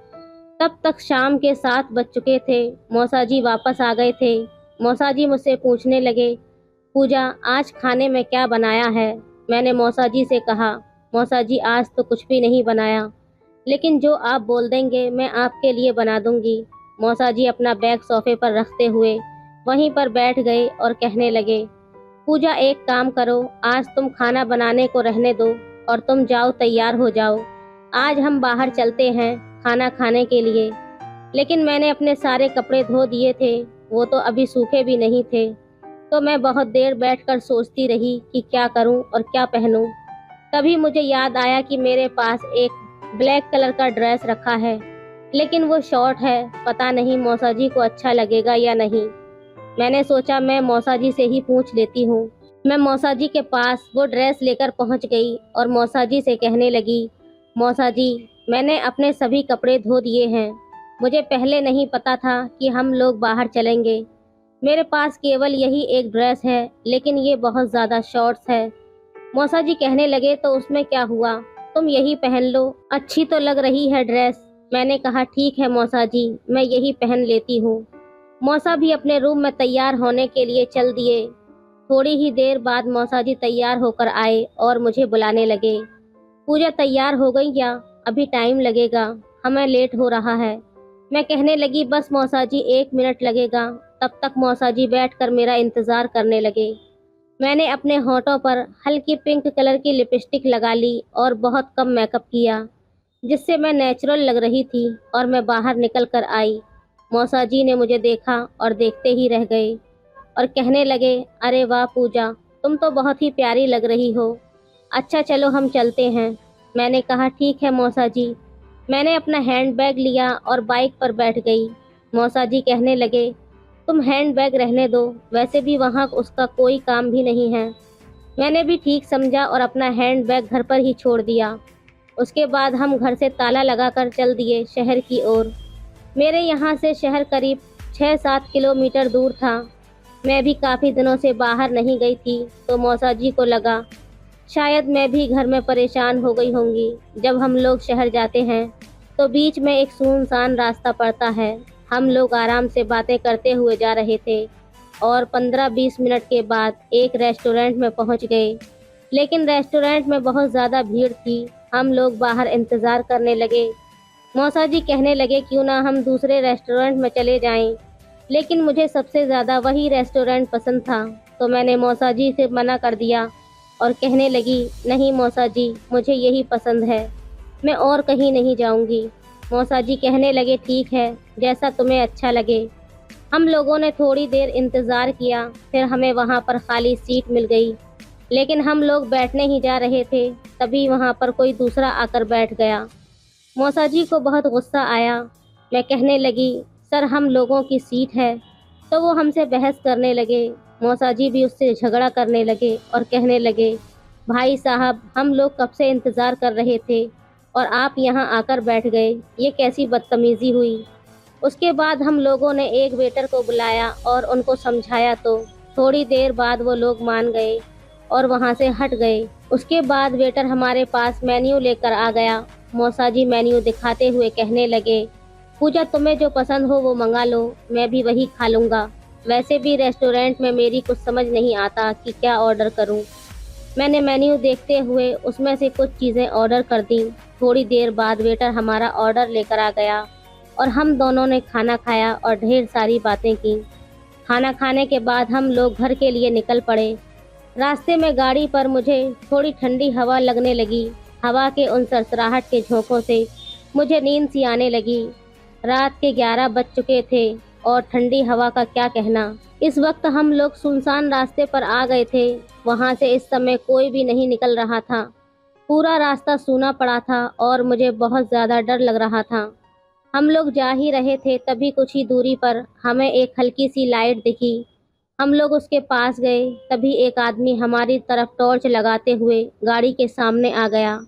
तब तक शाम के 7 बज चुके थे। मौसा जी वापस आ गए थे। मौसा जी मुझसे पूछने लगे, पूजा आज खाने में क्या बनाया है? मैंने मौसा जी से कहा, मौसा जी आज तो कुछ भी नहीं बनाया, लेकिन जो आप बोल देंगे मैं आपके लिए बना दूंगी। मौसा जी अपना बैग सोफे पर रखते हुए वहीं पर बैठ गए और कहने लगे, पूजा एक काम करो, आज तुम खाना बनाने को रहने दो और तुम जाओ तैयार हो जाओ। आज हम बाहर चलते हैं खाना खाने के लिए। लेकिन मैंने अपने सारे कपड़े धो दिए थे, वो तो अभी सूखे भी नहीं थे। तो मैं बहुत देर बैठकर सोचती रही कि क्या करूं और क्या पहनूं। तभी मुझे याद आया कि मेरे पास एक ब्लैक कलर का ड्रेस रखा है, लेकिन वो शॉर्ट है, पता नहीं मौसा जी को अच्छा लगेगा या नहीं। मैंने सोचा मैं मौसा जी से ही पूछ लेती हूँ। मैं मौसा जी के पास वो ड्रेस लेकर पहुँच गई और मौसा जी से कहने लगी, मौसा जी, मैंने अपने सभी कपड़े धो दिए हैं। मुझे पहले नहीं पता था कि हम लोग बाहर चलेंगे। मेरे पास केवल यही एक ड्रेस है, लेकिन ये बहुत ज़्यादा शॉर्ट्स है। मौसा जी कहने लगे, तो उसमें क्या हुआ, तुम यही पहन लो, अच्छी तो लग रही है ड्रेस। मैंने कहा ठीक है मौसा जी, मैं यही पहन लेती हूँ। मौसा भी अपने रूम में तैयार होने के लिए चल दिए। थोड़ी ही देर बाद मौसा जी तैयार होकर आए और मुझे बुलाने लगे। पूजा तैयार हो गई क्या? अभी टाइम लगेगा, हमें लेट हो रहा है। मैं कहने लगी बस मौसा जी 1 मिनट लगेगा। तब तक मौसा जी बैठकर मेरा इंतजार करने लगे। मैंने अपने होठों पर हल्की पिंक कलर की लिपस्टिक लगा ली और बहुत कम मेकअप किया, जिससे मैं नेचुरल लग रही थी और मैं बाहर निकल कर आई। मौसा जी ने मुझे देखा और देखते ही रह गए और कहने लगे, अरे वाह पूजा, तुम तो बहुत ही प्यारी लग रही हो। अच्छा चलो हम चलते हैं। मैंने कहा ठीक है मौसा जी। मैंने अपना हैंड बैग लिया और बाइक पर बैठ गई। मौसा जी कहने लगे, तुम हैंड बैग रहने दो, वैसे भी वहाँ उसका कोई काम भी नहीं है। मैंने भी ठीक समझा और अपना हैंड बैग घर पर ही छोड़ दिया। उसके बाद हम घर से ताला लगाकर चल दिए शहर की ओर। मेरे यहाँ से शहर करीब 6-7 किलोमीटर दूर था। मैं भी काफ़ी दिनों से बाहर नहीं गई थी, तो मौसा जी को लगा शायद मैं भी घर में परेशान हो गई होंगी। जब हम लोग शहर जाते हैं तो बीच में एक सुनसान रास्ता पड़ता है। हम लोग आराम से बातें करते हुए जा रहे थे और 15-20 मिनट के बाद एक रेस्टोरेंट में पहुंच गए। लेकिन रेस्टोरेंट में बहुत ज़्यादा भीड़ थी। हम लोग बाहर इंतज़ार करने लगे। मौसा जी कहने लगे क्यों ना हम दूसरे रेस्टोरेंट में चले जाएं, लेकिन मुझे सबसे ज़्यादा वही रेस्टोरेंट पसंद था, तो मैंने मौसा जी से मना कर दिया और कहने लगी, नहीं मौसा जी, मुझे यही पसंद है, मैं और कहीं नहीं जाऊंगी। मौसा जी कहने लगे ठीक है, जैसा तुम्हें अच्छा लगे। हम लोगों ने थोड़ी देर इंतज़ार किया, फिर हमें वहाँ पर खाली सीट मिल गई। लेकिन हम लोग बैठने ही जा रहे थे, तभी वहाँ पर कोई दूसरा आकर बैठ गया। मौसा जी को बहुत गुस्सा आया। मैं कहने लगी, सर हम लोगों की सीट है। तो वो हमसे बहस करने लगे। मौसा जी भी उससे झगड़ा करने लगे और कहने लगे, भाई साहब हम लोग कब से इंतज़ार कर रहे थे और आप यहाँ आकर बैठ गए, ये कैसी बदतमीज़ी हुई। उसके बाद हम लोगों ने एक वेटर को बुलाया और उनको समझाया, तो थोड़ी देर बाद वो लोग मान गए और वहाँ से हट गए। उसके बाद वेटर हमारे पास मेन्यू लेकर आ गया। मौसा जी मेन्यू दिखाते हुए कहने लगे, पूजा तुम्हें जो पसंद हो वो मंगा लो, मैं भी वही खा लूँगा। वैसे भी रेस्टोरेंट में मेरी कुछ समझ नहीं आता कि क्या ऑर्डर करूं। मैंने मेन्यू देखते हुए उसमें से कुछ चीज़ें ऑर्डर कर दी। थोड़ी देर बाद वेटर हमारा ऑर्डर लेकर आ गया और हम दोनों ने खाना खाया और ढेर सारी बातें की। खाना खाने के बाद हम लोग घर के लिए निकल पड़े। रास्ते में गाड़ी पर मुझे थोड़ी ठंडी हवा लगने लगी। हवा के उन सरसराहट के झोंकों से मुझे नींद सी आने लगी। रात के 11 बज चुके थे और ठंडी हवा का क्या कहना। इस वक्त हम लोग सुनसान रास्ते पर आ गए थे। वहाँ से इस समय कोई भी नहीं निकल रहा था। पूरा रास्ता सूना पड़ा था और मुझे बहुत ज़्यादा डर लग रहा था। हम लोग जा ही रहे थे, तभी कुछ ही दूरी पर हमें एक हल्की सी लाइट दिखी। हम लोग उसके पास गए, तभी एक आदमी हमारी तरफ टॉर्च लगाते हुए गाड़ी के सामने आ गया।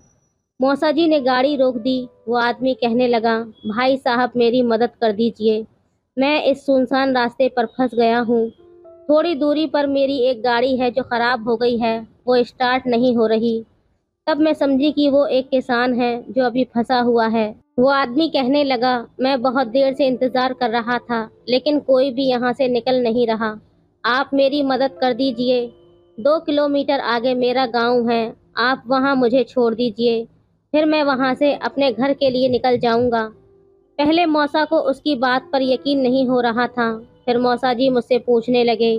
मौसा जी ने गाड़ी रोक दी। वो आदमी कहने लगा, भाई साहब मेरी मदद कर दीजिए, मैं इस सुनसान रास्ते पर फंस गया हूँ। थोड़ी दूरी पर मेरी एक गाड़ी है जो ख़राब हो गई है, वो स्टार्ट नहीं हो रही। तब मैं समझी कि वो एक किसान है जो अभी फंसा हुआ है। वो आदमी कहने लगा, मैं बहुत देर से इंतज़ार कर रहा था, लेकिन कोई भी यहाँ से निकल नहीं रहा, आप मेरी मदद कर दीजिए। 2 किलोमीटर आगे मेरा गांव है, आप वहाँ मुझे छोड़ दीजिए, फिर मैं वहाँ से अपने घर के लिए निकल जाऊँगा। पहले मौसा को उसकी बात पर यकीन नहीं हो रहा था। फिर मौसा जी मुझसे पूछने लगे,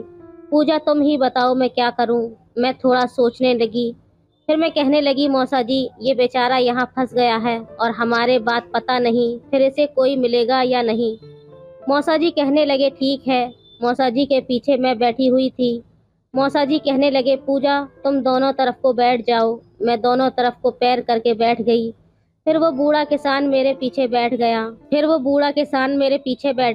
पूजा तुम ही बताओ मैं क्या करूं। मैं थोड़ा सोचने लगी। फिर मैं कहने लगी, मौसा जी ये बेचारा यहाँ फंस गया है और हमारे बात पता नहीं फिर इसे कोई मिलेगा या नहीं। मौसा जी कहने लगे, ठीक है। मौसा जी के पीछे मैं बैठी हुई थी। मौसा जी कहने लगे, पूजा तुम दोनों तरफ को बैठ जाओ। मैं दोनों तरफ को पैर करके बैठ गई। फिर वो बूढ़ा किसान मेरे पीछे बैठ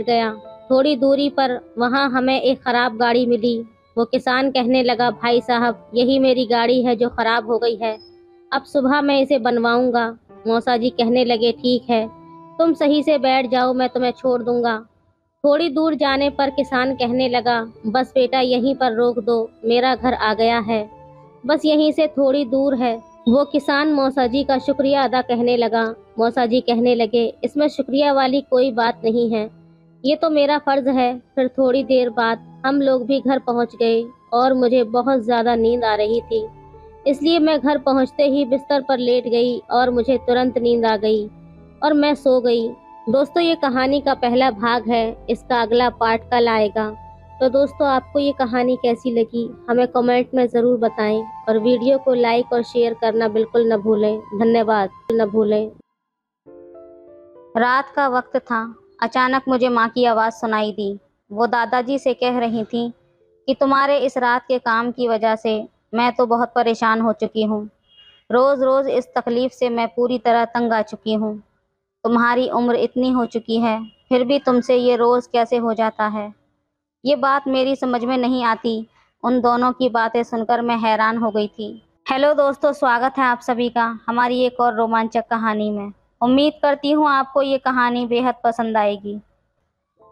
गया। थोड़ी दूरी पर वहाँ हमें एक खराब गाड़ी मिली। वो किसान कहने लगा, भाई साहब यही मेरी गाड़ी है जो खराब हो गई है, अब सुबह मैं इसे बनवाऊंगा। मौसा जी कहने लगे, ठीक है तुम सही से बैठ जाओ, मैं तुम्हें छोड़ दूंगा। थोड़ी दूर जाने पर किसान कहने लगा, बस बेटा यहीं पर रोक दो, मेरा घर आ गया है, बस यहीं से थोड़ी दूर है। वो किसान मौसा जी का शुक्रिया अदा कहने लगा। मौसा जी कहने लगे, इसमें शुक्रिया वाली कोई बात नहीं है, ये तो मेरा फर्ज है। फिर थोड़ी देर बाद हम लोग भी घर पहुंच गए और मुझे बहुत ज़्यादा नींद आ रही थी, इसलिए मैं घर पहुंचते ही बिस्तर पर लेट गई और मुझे तुरंत नींद आ गई और मैं सो गई। दोस्तों ये कहानी का पहला भाग है, इसका अगला पार्ट कल आएगा। तो दोस्तों आपको ये कहानी कैसी लगी हमें कमेंट में ज़रूर बताएं और वीडियो को लाइक और शेयर करना बिल्कुल न भूलें। धन्यवाद। न भूलें। रात का वक्त था। अचानक मुझे माँ की आवाज़ सुनाई दी। वो दादाजी से कह रही थी कि तुम्हारे इस रात के काम की वजह से मैं तो बहुत परेशान हो चुकी हूँ। रोज़ रोज़ इस तकलीफ़ से मैं पूरी तरह तंग आ चुकी हूँ। तुम्हारी उम्र इतनी हो चुकी है, फिर भी तुमसे ये रोज़ कैसे हो जाता है? ये बात मेरी समझ में नहीं आती। उन दोनों की बातें सुनकर मैं हैरान हो गई थी। हेलो दोस्तों, स्वागत है आप सभी का हमारी एक और रोमांचक कहानी में। उम्मीद करती हूँ आपको ये कहानी बेहद पसंद आएगी।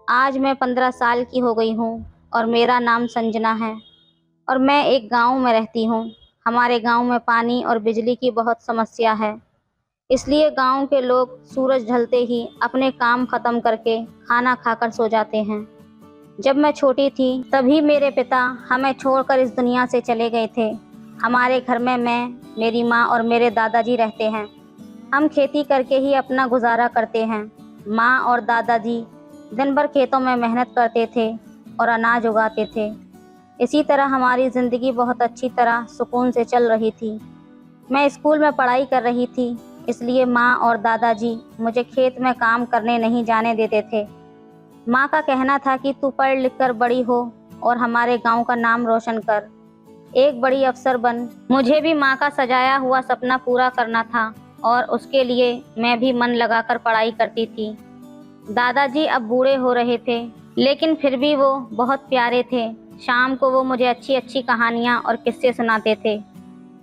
आज मैं 15 साल की हो गई हूँ और मेरा नाम संजना है और मैं एक गांव में रहती हूँ। हमारे गांव में पानी और बिजली की बहुत समस्या है, इसलिए गांव के लोग सूरज ढलते ही अपने काम खत्म करके खाना खाकर सो जाते हैं। जब मैं छोटी थी तभी मेरे पिता हमें छोड़कर इस दुनिया से चले गए थे। हमारे घर में मैं, मेरी माँ और मेरे दादाजी रहते हैं। हम खेती करके ही अपना गुजारा करते हैं। माँ और दादाजी दिन भर खेतों में मेहनत करते थे और अनाज उगाते थे। इसी तरह हमारी ज़िंदगी बहुत अच्छी तरह सुकून से चल रही थी। मैं स्कूल में पढ़ाई कर रही थी, इसलिए माँ और दादाजी मुझे खेत में काम करने नहीं जाने देते थे। माँ का कहना था कि तू पढ़ लिख कर बड़ी हो और हमारे गांव का नाम रोशन कर, एक बड़ी अफसर बन। मुझे भी माँ का सजाया हुआ सपना पूरा करना था और उसके लिए मैं भी मन लगाकर पढ़ाई करती थी। दादाजी अब बूढ़े हो रहे थे, लेकिन फिर भी वो बहुत प्यारे थे। शाम को वो मुझे अच्छी अच्छी कहानियाँ और किस्से सुनाते थे,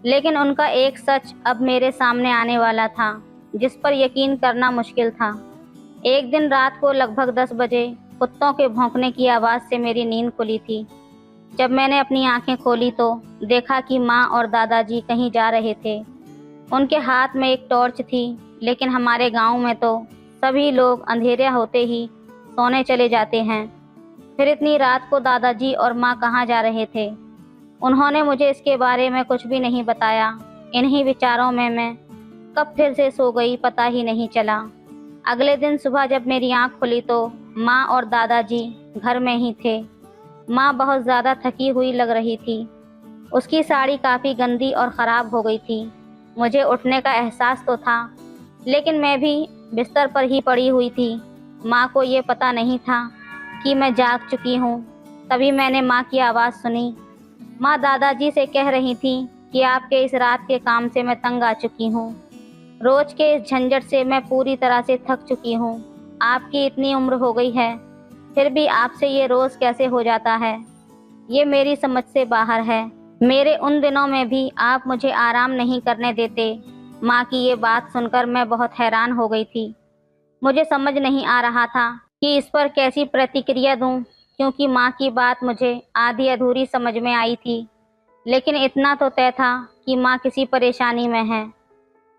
लेकिन उनका एक सच अब मेरे सामने आने वाला था, जिस पर यकीन करना मुश्किल था। एक दिन रात को लगभग 10 बजे कुत्तों के भौंकने की आवाज़ से मेरी नींद खुली थी। जब मैंने अपनी आंखें खोली तो देखा कि माँ और दादाजी कहीं जा रहे थे। उनके हाथ में एक टॉर्च थी, लेकिन हमारे गांव में तो सभी लोग अंधेरा होते ही सोने चले जाते हैं। फिर इतनी रात को दादाजी और माँ कहाँ जा रहे थे? उन्होंने मुझे इसके बारे में कुछ भी नहीं बताया। इन्हीं विचारों में मैं कब फिर से सो गई पता ही नहीं चला। अगले दिन सुबह जब मेरी आँख खुली तो माँ और दादाजी घर में ही थे। माँ बहुत ज़्यादा थकी हुई लग रही थी। उसकी साड़ी काफ़ी गंदी और ख़राब हो गई थी। मुझे उठने का एहसास तो था, लेकिन मैं भी बिस्तर पर ही पड़ी हुई थी। माँ को ये पता नहीं था कि मैं जाग चुकी हूँ। तभी मैंने माँ की आवाज़ सुनी। माँ दादाजी से कह रही थी कि आपके इस रात के काम से मैं तंग आ चुकी हूँ। रोज़ के इस झंझट से मैं पूरी तरह से थक चुकी हूँ। आपकी इतनी उम्र हो गई है, फिर भी आपसे ये रोज़ कैसे हो जाता है? ये मेरी समझ से बाहर है। मेरे उन दिनों में भी आप मुझे आराम नहीं करने देते। माँ की ये बात सुनकर मैं बहुत हैरान हो गई थी। मुझे समझ नहीं आ रहा था कि इस पर कैसी प्रतिक्रिया दूँ, क्योंकि माँ की बात मुझे आधी अधूरी समझ में आई थी। लेकिन इतना तो तय था कि माँ किसी परेशानी में है।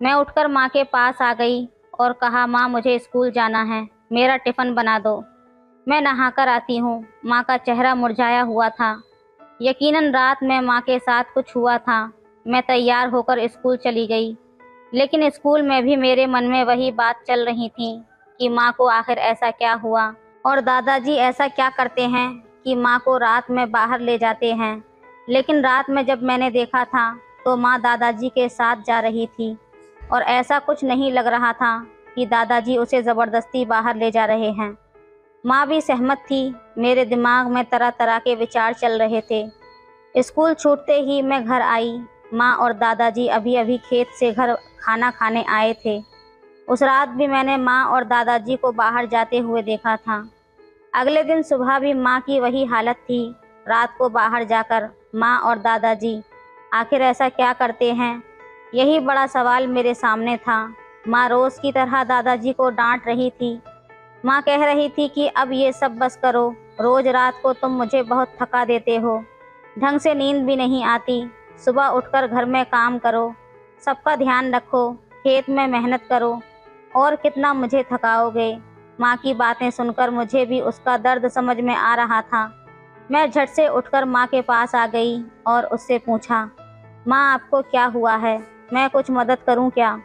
मैं उठकर माँ के पास आ गई और कहा, माँ मुझे स्कूल जाना है, मेरा टिफ़िन बना दो, मैं नहाकर आती हूँ। माँ का चेहरा मुरझाया हुआ था। यकीनन रात में माँ के साथ कुछ हुआ था। मैं तैयार होकर स्कूल चली गई, लेकिन स्कूल में भी मेरे मन में वही बात चल रही थी कि माँ को आखिर ऐसा क्या हुआ और दादाजी ऐसा क्या करते हैं कि माँ को रात में बाहर ले जाते हैं। लेकिन रात में जब मैंने देखा था तो माँ दादाजी के साथ जा रही थी और ऐसा कुछ नहीं लग रहा था कि दादाजी उसे ज़बरदस्ती बाहर ले जा रहे हैं। माँ भी सहमत थी। मेरे दिमाग में तरह तरह के विचार चल रहे थे। स्कूल छूटते ही मैं घर आई। माँ और दादाजी अभी अभी खेत से घर खाना खाने आए थे। उस रात भी मैंने माँ और दादाजी को बाहर जाते हुए देखा था। अगले दिन सुबह भी माँ की वही हालत थी। रात को बाहर जाकर माँ और दादाजी आखिर ऐसा क्या करते हैं, यही बड़ा सवाल मेरे सामने था। माँ रोज़ की तरह दादाजी को डांट रही थी। माँ कह रही थी कि अब ये सब बस करो, रोज़ रात को तुम मुझे बहुत थका देते हो, ढंग से नींद भी नहीं आती। सुबह उठकर घर में काम करो, सबका ध्यान रखो, खेत में मेहनत करो, और कितना मुझे थकाओगे। माँ की बातें सुनकर मुझे भी उसका दर्द समझ में आ रहा था। मैं झट से उठकर माँ के पास आ गई और उससे पूछा, माँ आपको क्या हुआ है, मैं कुछ मदद करूँ क्या?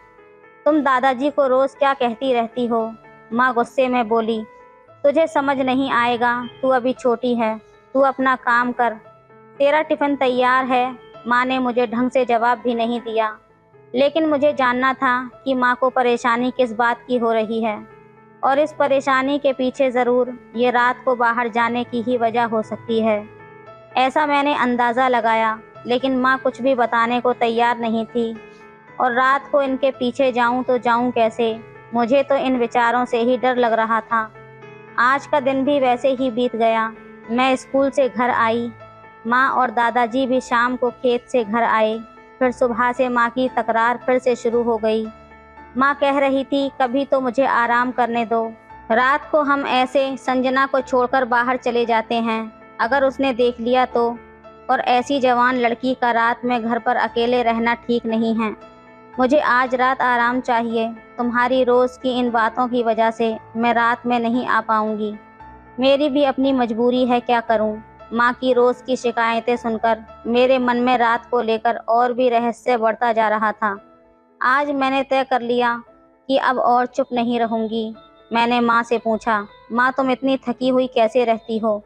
तुम दादाजी को रोज़ क्या कहती रहती हो? माँ गुस्से में बोली, तुझे समझ नहीं आएगा, तू अभी छोटी है, तू अपना काम कर, तेरा टिफ़िन तैयार है। माँ ने मुझे ढंग से जवाब भी नहीं दिया, लेकिन मुझे जानना था कि माँ को परेशानी किस बात की हो रही है, और इस परेशानी के पीछे ज़रूर ये रात को बाहर जाने की ही वजह हो सकती है। ऐसा मैंने अंदाज़ा लगाया, लेकिन माँ कुछ भी बताने को तैयार नहीं थी। और रात को इनके पीछे जाऊं तो जाऊं कैसे? मुझे तो इन विचारों से ही डर लग रहा था। आज का दिन भी वैसे ही बीत गया। मैं स्कूल से घर आई। माँ और दादाजी भी शाम को खेत से घर आए। फिर सुबह से माँ की तकरार फिर से शुरू हो गई। माँ कह रही थी, कभी तो मुझे आराम करने दो। रात को हम ऐसे संजना को छोड़कर बाहर चले जाते हैं, अगर उसने देख लिया तो। और ऐसी जवान लड़की का रात में घर पर अकेले रहना ठीक नहीं है। मुझे आज रात आराम चाहिए। तुम्हारी रोज़ की इन बातों की वजह से मैं रात में नहीं आ पाऊंगी। मेरी भी अपनी मजबूरी है, क्या करूं? माँ की रोज़ की शिकायतें सुनकर मेरे मन में रात को लेकर और भी रहस्य बढ़ता जा रहा था। आज मैंने तय कर लिया कि अब और चुप नहीं रहूंगी। मैंने माँ से पूछा, माँ तुम इतनी थकी हुई कैसे रहती हो?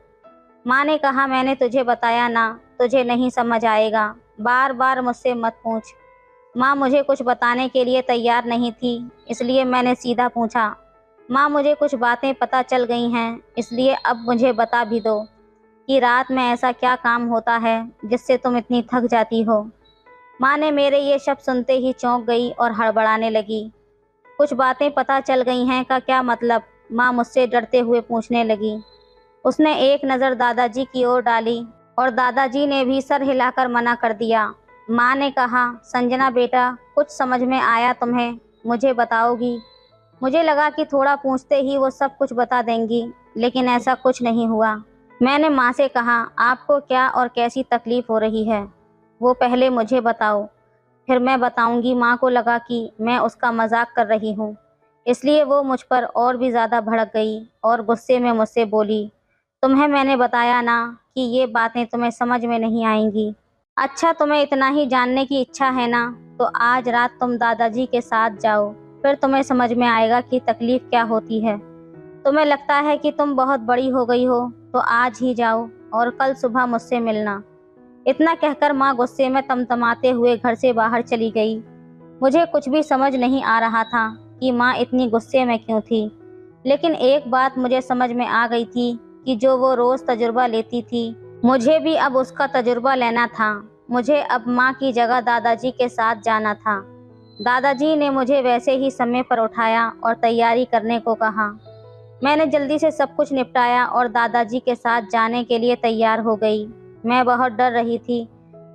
माँ ने कहा, मैंने तुझे बताया ना, तुझे नहीं समझ आएगा, बार बार मुझसे मत पूछ। माँ मुझे कुछ बताने के लिए तैयार नहीं थी, इसलिए मैंने सीधा पूछा, माँ मुझे कुछ बातें पता चल गई हैं, इसलिए अब मुझे बता भी दो कि रात में ऐसा क्या काम होता है जिससे तुम इतनी थक जाती हो। माँ ने मेरे ये शब्द सुनते ही चौंक गई और हड़बड़ाने लगी। कुछ बातें पता चल गई हैं का क्या मतलब? माँ मुझसे डरते हुए पूछने लगी। उसने एक नज़र दादाजी की ओर डाली और दादाजी ने भी सर हिलाकर मना कर दिया। माँ ने कहा, संजना बेटा, कुछ समझ में आया तुम्हें? मुझे बताओगी? मुझे लगा कि थोड़ा पूछते ही वो सब कुछ बता देंगी, लेकिन ऐसा कुछ नहीं हुआ। मैंने माँ से कहा, आपको क्या और कैसी तकलीफ़ हो रही है, वो पहले मुझे बताओ, फिर मैं बताऊंगी। माँ को लगा कि मैं उसका मजाक कर रही हूँ, इसलिए वो मुझ पर और भी ज़्यादा भड़क गई और गुस्से में मुझसे बोली, तुम्हें मैंने बताया ना कि ये बातें तुम्हें समझ में नहीं आएंगी। अच्छा, तुम्हें इतना ही जानने की इच्छा है ना, तो आज रात तुम दादाजी के साथ जाओ, फिर तुम्हें समझ में आएगा कि तकलीफ़ क्या होती है। तुम्हें लगता है कि तुम बहुत बड़ी हो गई हो, तो आज ही जाओ और कल सुबह मुझसे मिलना। इतना कहकर माँ गुस्से में तमतमाते हुए घर से बाहर चली गई। मुझे कुछ भी समझ नहीं आ रहा था कि माँ इतनी गुस्से में क्यों थी, लेकिन एक बात मुझे समझ में आ गई थी कि जो वो रोज़ तजुर्बा लेती थी, मुझे भी अब उसका तजुर्बा लेना था। मुझे अब माँ की जगह दादाजी के साथ जाना था। दादाजी ने मुझे वैसे ही समय पर उठाया और तैयारी करने को कहा। मैंने जल्दी से सब कुछ निपटाया और दादाजी के साथ जाने के लिए तैयार हो गई। मैं बहुत डर रही थी,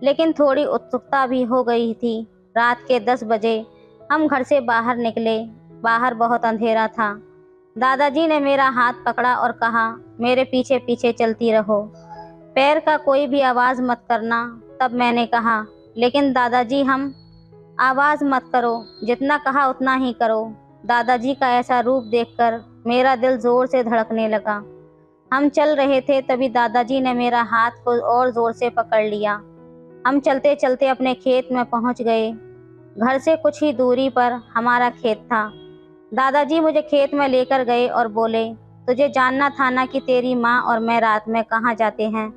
लेकिन थोड़ी उत्सुकता भी हो गई थी। रात के 10 बजे हम घर से बाहर निकले। बाहर बहुत अंधेरा था। दादाजी ने मेरा हाथ पकड़ा और कहा, मेरे पीछे पीछे चलती रहो, पैर का कोई भी आवाज़ मत करना। तब मैंने कहा, लेकिन दादाजी हम। आवाज़ मत करो, जितना कहा उतना ही करो। दादाजी का ऐसा रूप देखकर मेरा दिल ज़ोर से धड़कने लगा। हम चल रहे थे, तभी दादाजी ने मेरा हाथ को और ज़ोर से पकड़ लिया। हम चलते चलते अपने खेत में पहुंच गए। घर से कुछ ही दूरी पर हमारा खेत था। दादाजी मुझे खेत में लेकर गए और बोले, तुझे जानना था ना कि तेरी माँ और मैं रात में कहाँ जाते हैं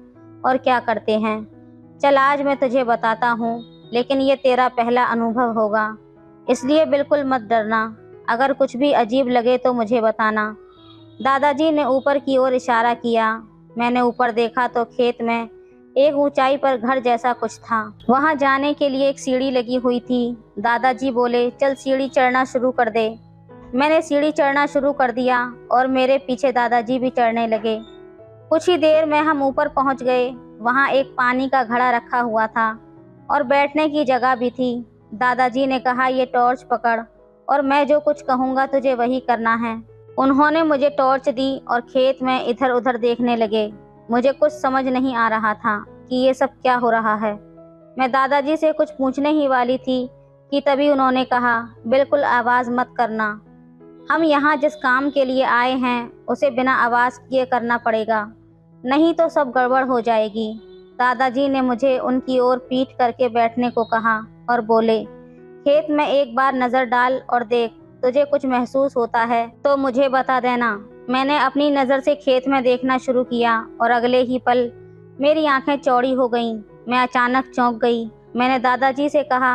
और क्या करते हैं। चल आज मैं तुझे बताता हूँ। लेकिन ये तेरा पहला अनुभव होगा, इसलिए बिल्कुल मत डरना। अगर कुछ भी अजीब लगे तो मुझे बताना। दादाजी ने ऊपर की ओर इशारा किया। मैंने ऊपर देखा तो खेत में एक ऊंचाई पर घर जैसा कुछ था। वहां जाने के लिए एक सीढ़ी लगी हुई थी। दादाजी बोले, चल सीढ़ी चढ़ना शुरू कर दे। मैंने सीढ़ी चढ़ना शुरू कर दिया और मेरे पीछे दादाजी भी चढ़ने लगे। कुछ ही देर में हम ऊपर पहुंच गए। वहां एक पानी का घड़ा रखा हुआ था और बैठने की जगह भी थी। दादाजी ने कहा, ये टॉर्च पकड़ और मैं जो कुछ कहूँगा तुझे वही करना है। उन्होंने मुझे टॉर्च दी और खेत में इधर उधर देखने लगे। मुझे कुछ समझ नहीं आ रहा था कि ये सब क्या हो रहा है। मैं दादाजी से कुछ पूछने ही वाली थी कि तभी उन्होंने कहा, बिल्कुल आवाज़ मत करना। हम यहाँ जिस काम के लिए आए हैं उसे बिना आवाज़ किए करना पड़ेगा, नहीं तो सब गड़बड़ हो जाएगी। दादाजी ने मुझे उनकी ओर पीठ करके बैठने को कहा और बोले, खेत में एक बार नज़र डाल और देख, तुझे कुछ महसूस होता है तो मुझे बता देना। मैंने अपनी नज़र से खेत में देखना शुरू किया और अगले ही पल मेरी आंखें चौड़ी हो गईं। मैं अचानक चौंक गई। मैंने दादाजी से कहा,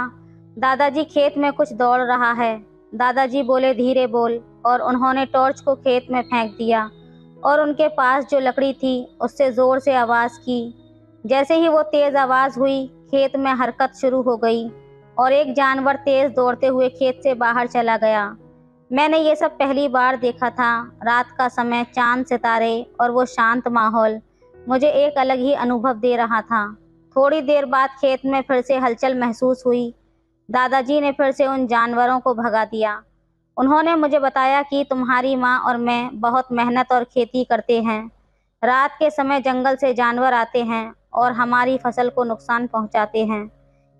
दादाजी खेत में कुछ दौड़ रहा है। दादाजी बोले, धीरे बोल, और उन्होंने टॉर्च को खेत में फेंक दिया और उनके पास जो लकड़ी थी उससे ज़ोर से आवाज़ की। जैसे ही वो तेज़ आवाज़ हुई, खेत में हरकत शुरू हो गई और एक जानवर तेज़ दौड़ते हुए खेत से बाहर चला गया। मैंने ये सब पहली बार देखा था। रात का समय, चांद, सितारे और वो शांत माहौल मुझे एक अलग ही अनुभव दे रहा था। थोड़ी देर बाद खेत में फिर से हलचल महसूस हुई। दादाजी ने फिर से उन जानवरों को भगा दिया। उन्होंने मुझे बताया कि तुम्हारी माँ और मैं बहुत मेहनत और खेती करते हैं। रात के समय जंगल से जानवर आते हैं और हमारी फसल को नुकसान पहुँचाते हैं,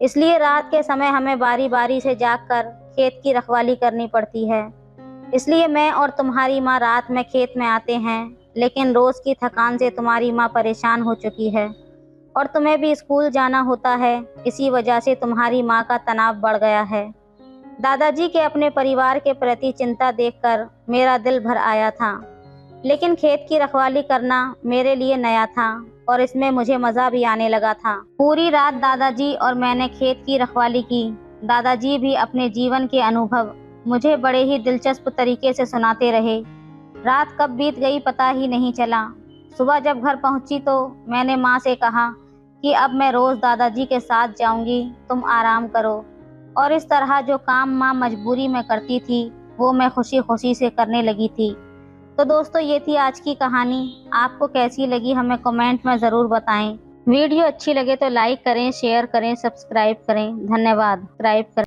इसलिए रात के समय हमें बारी बारी से जागकर खेत की रखवाली करनी पड़ती है। इसलिए मैं और तुम्हारी माँ रात में खेत में आते हैं, लेकिन रोज़ की थकान से तुम्हारी माँ परेशान हो चुकी है और तुम्हें भी स्कूल जाना होता है। इसी वजह से तुम्हारी माँ का तनाव बढ़ गया है। दादाजी के अपने परिवार के प्रति चिंता देखकर मेरा दिल भर आया था, लेकिन खेत की रखवाली करना मेरे लिए नया था और इसमें मुझे मज़ा भी आने लगा था। पूरी रात दादाजी और मैंने खेत की रखवाली की। दादाजी भी अपने जीवन के अनुभव मुझे बड़े ही दिलचस्प तरीके से सुनाते रहे। रात कब बीत गई पता ही नहीं चला। सुबह जब घर पहुंची तो मैंने माँ से कहा कि अब मैं रोज़ दादाजी के साथ जाऊंगी, तुम आराम करो। और इस तरह जो काम माँ मजबूरी में करती थी वो मैं खुशी खुशी से करने लगी थी। तो दोस्तों, ये थी आज की कहानी। आपको कैसी लगी हमें कमेंट में ज़रूर बताएं। वीडियो अच्छी लगे तो लाइक करें, शेयर करें, सब्सक्राइब करें। धन्यवाद। सब्सक्राइब करें।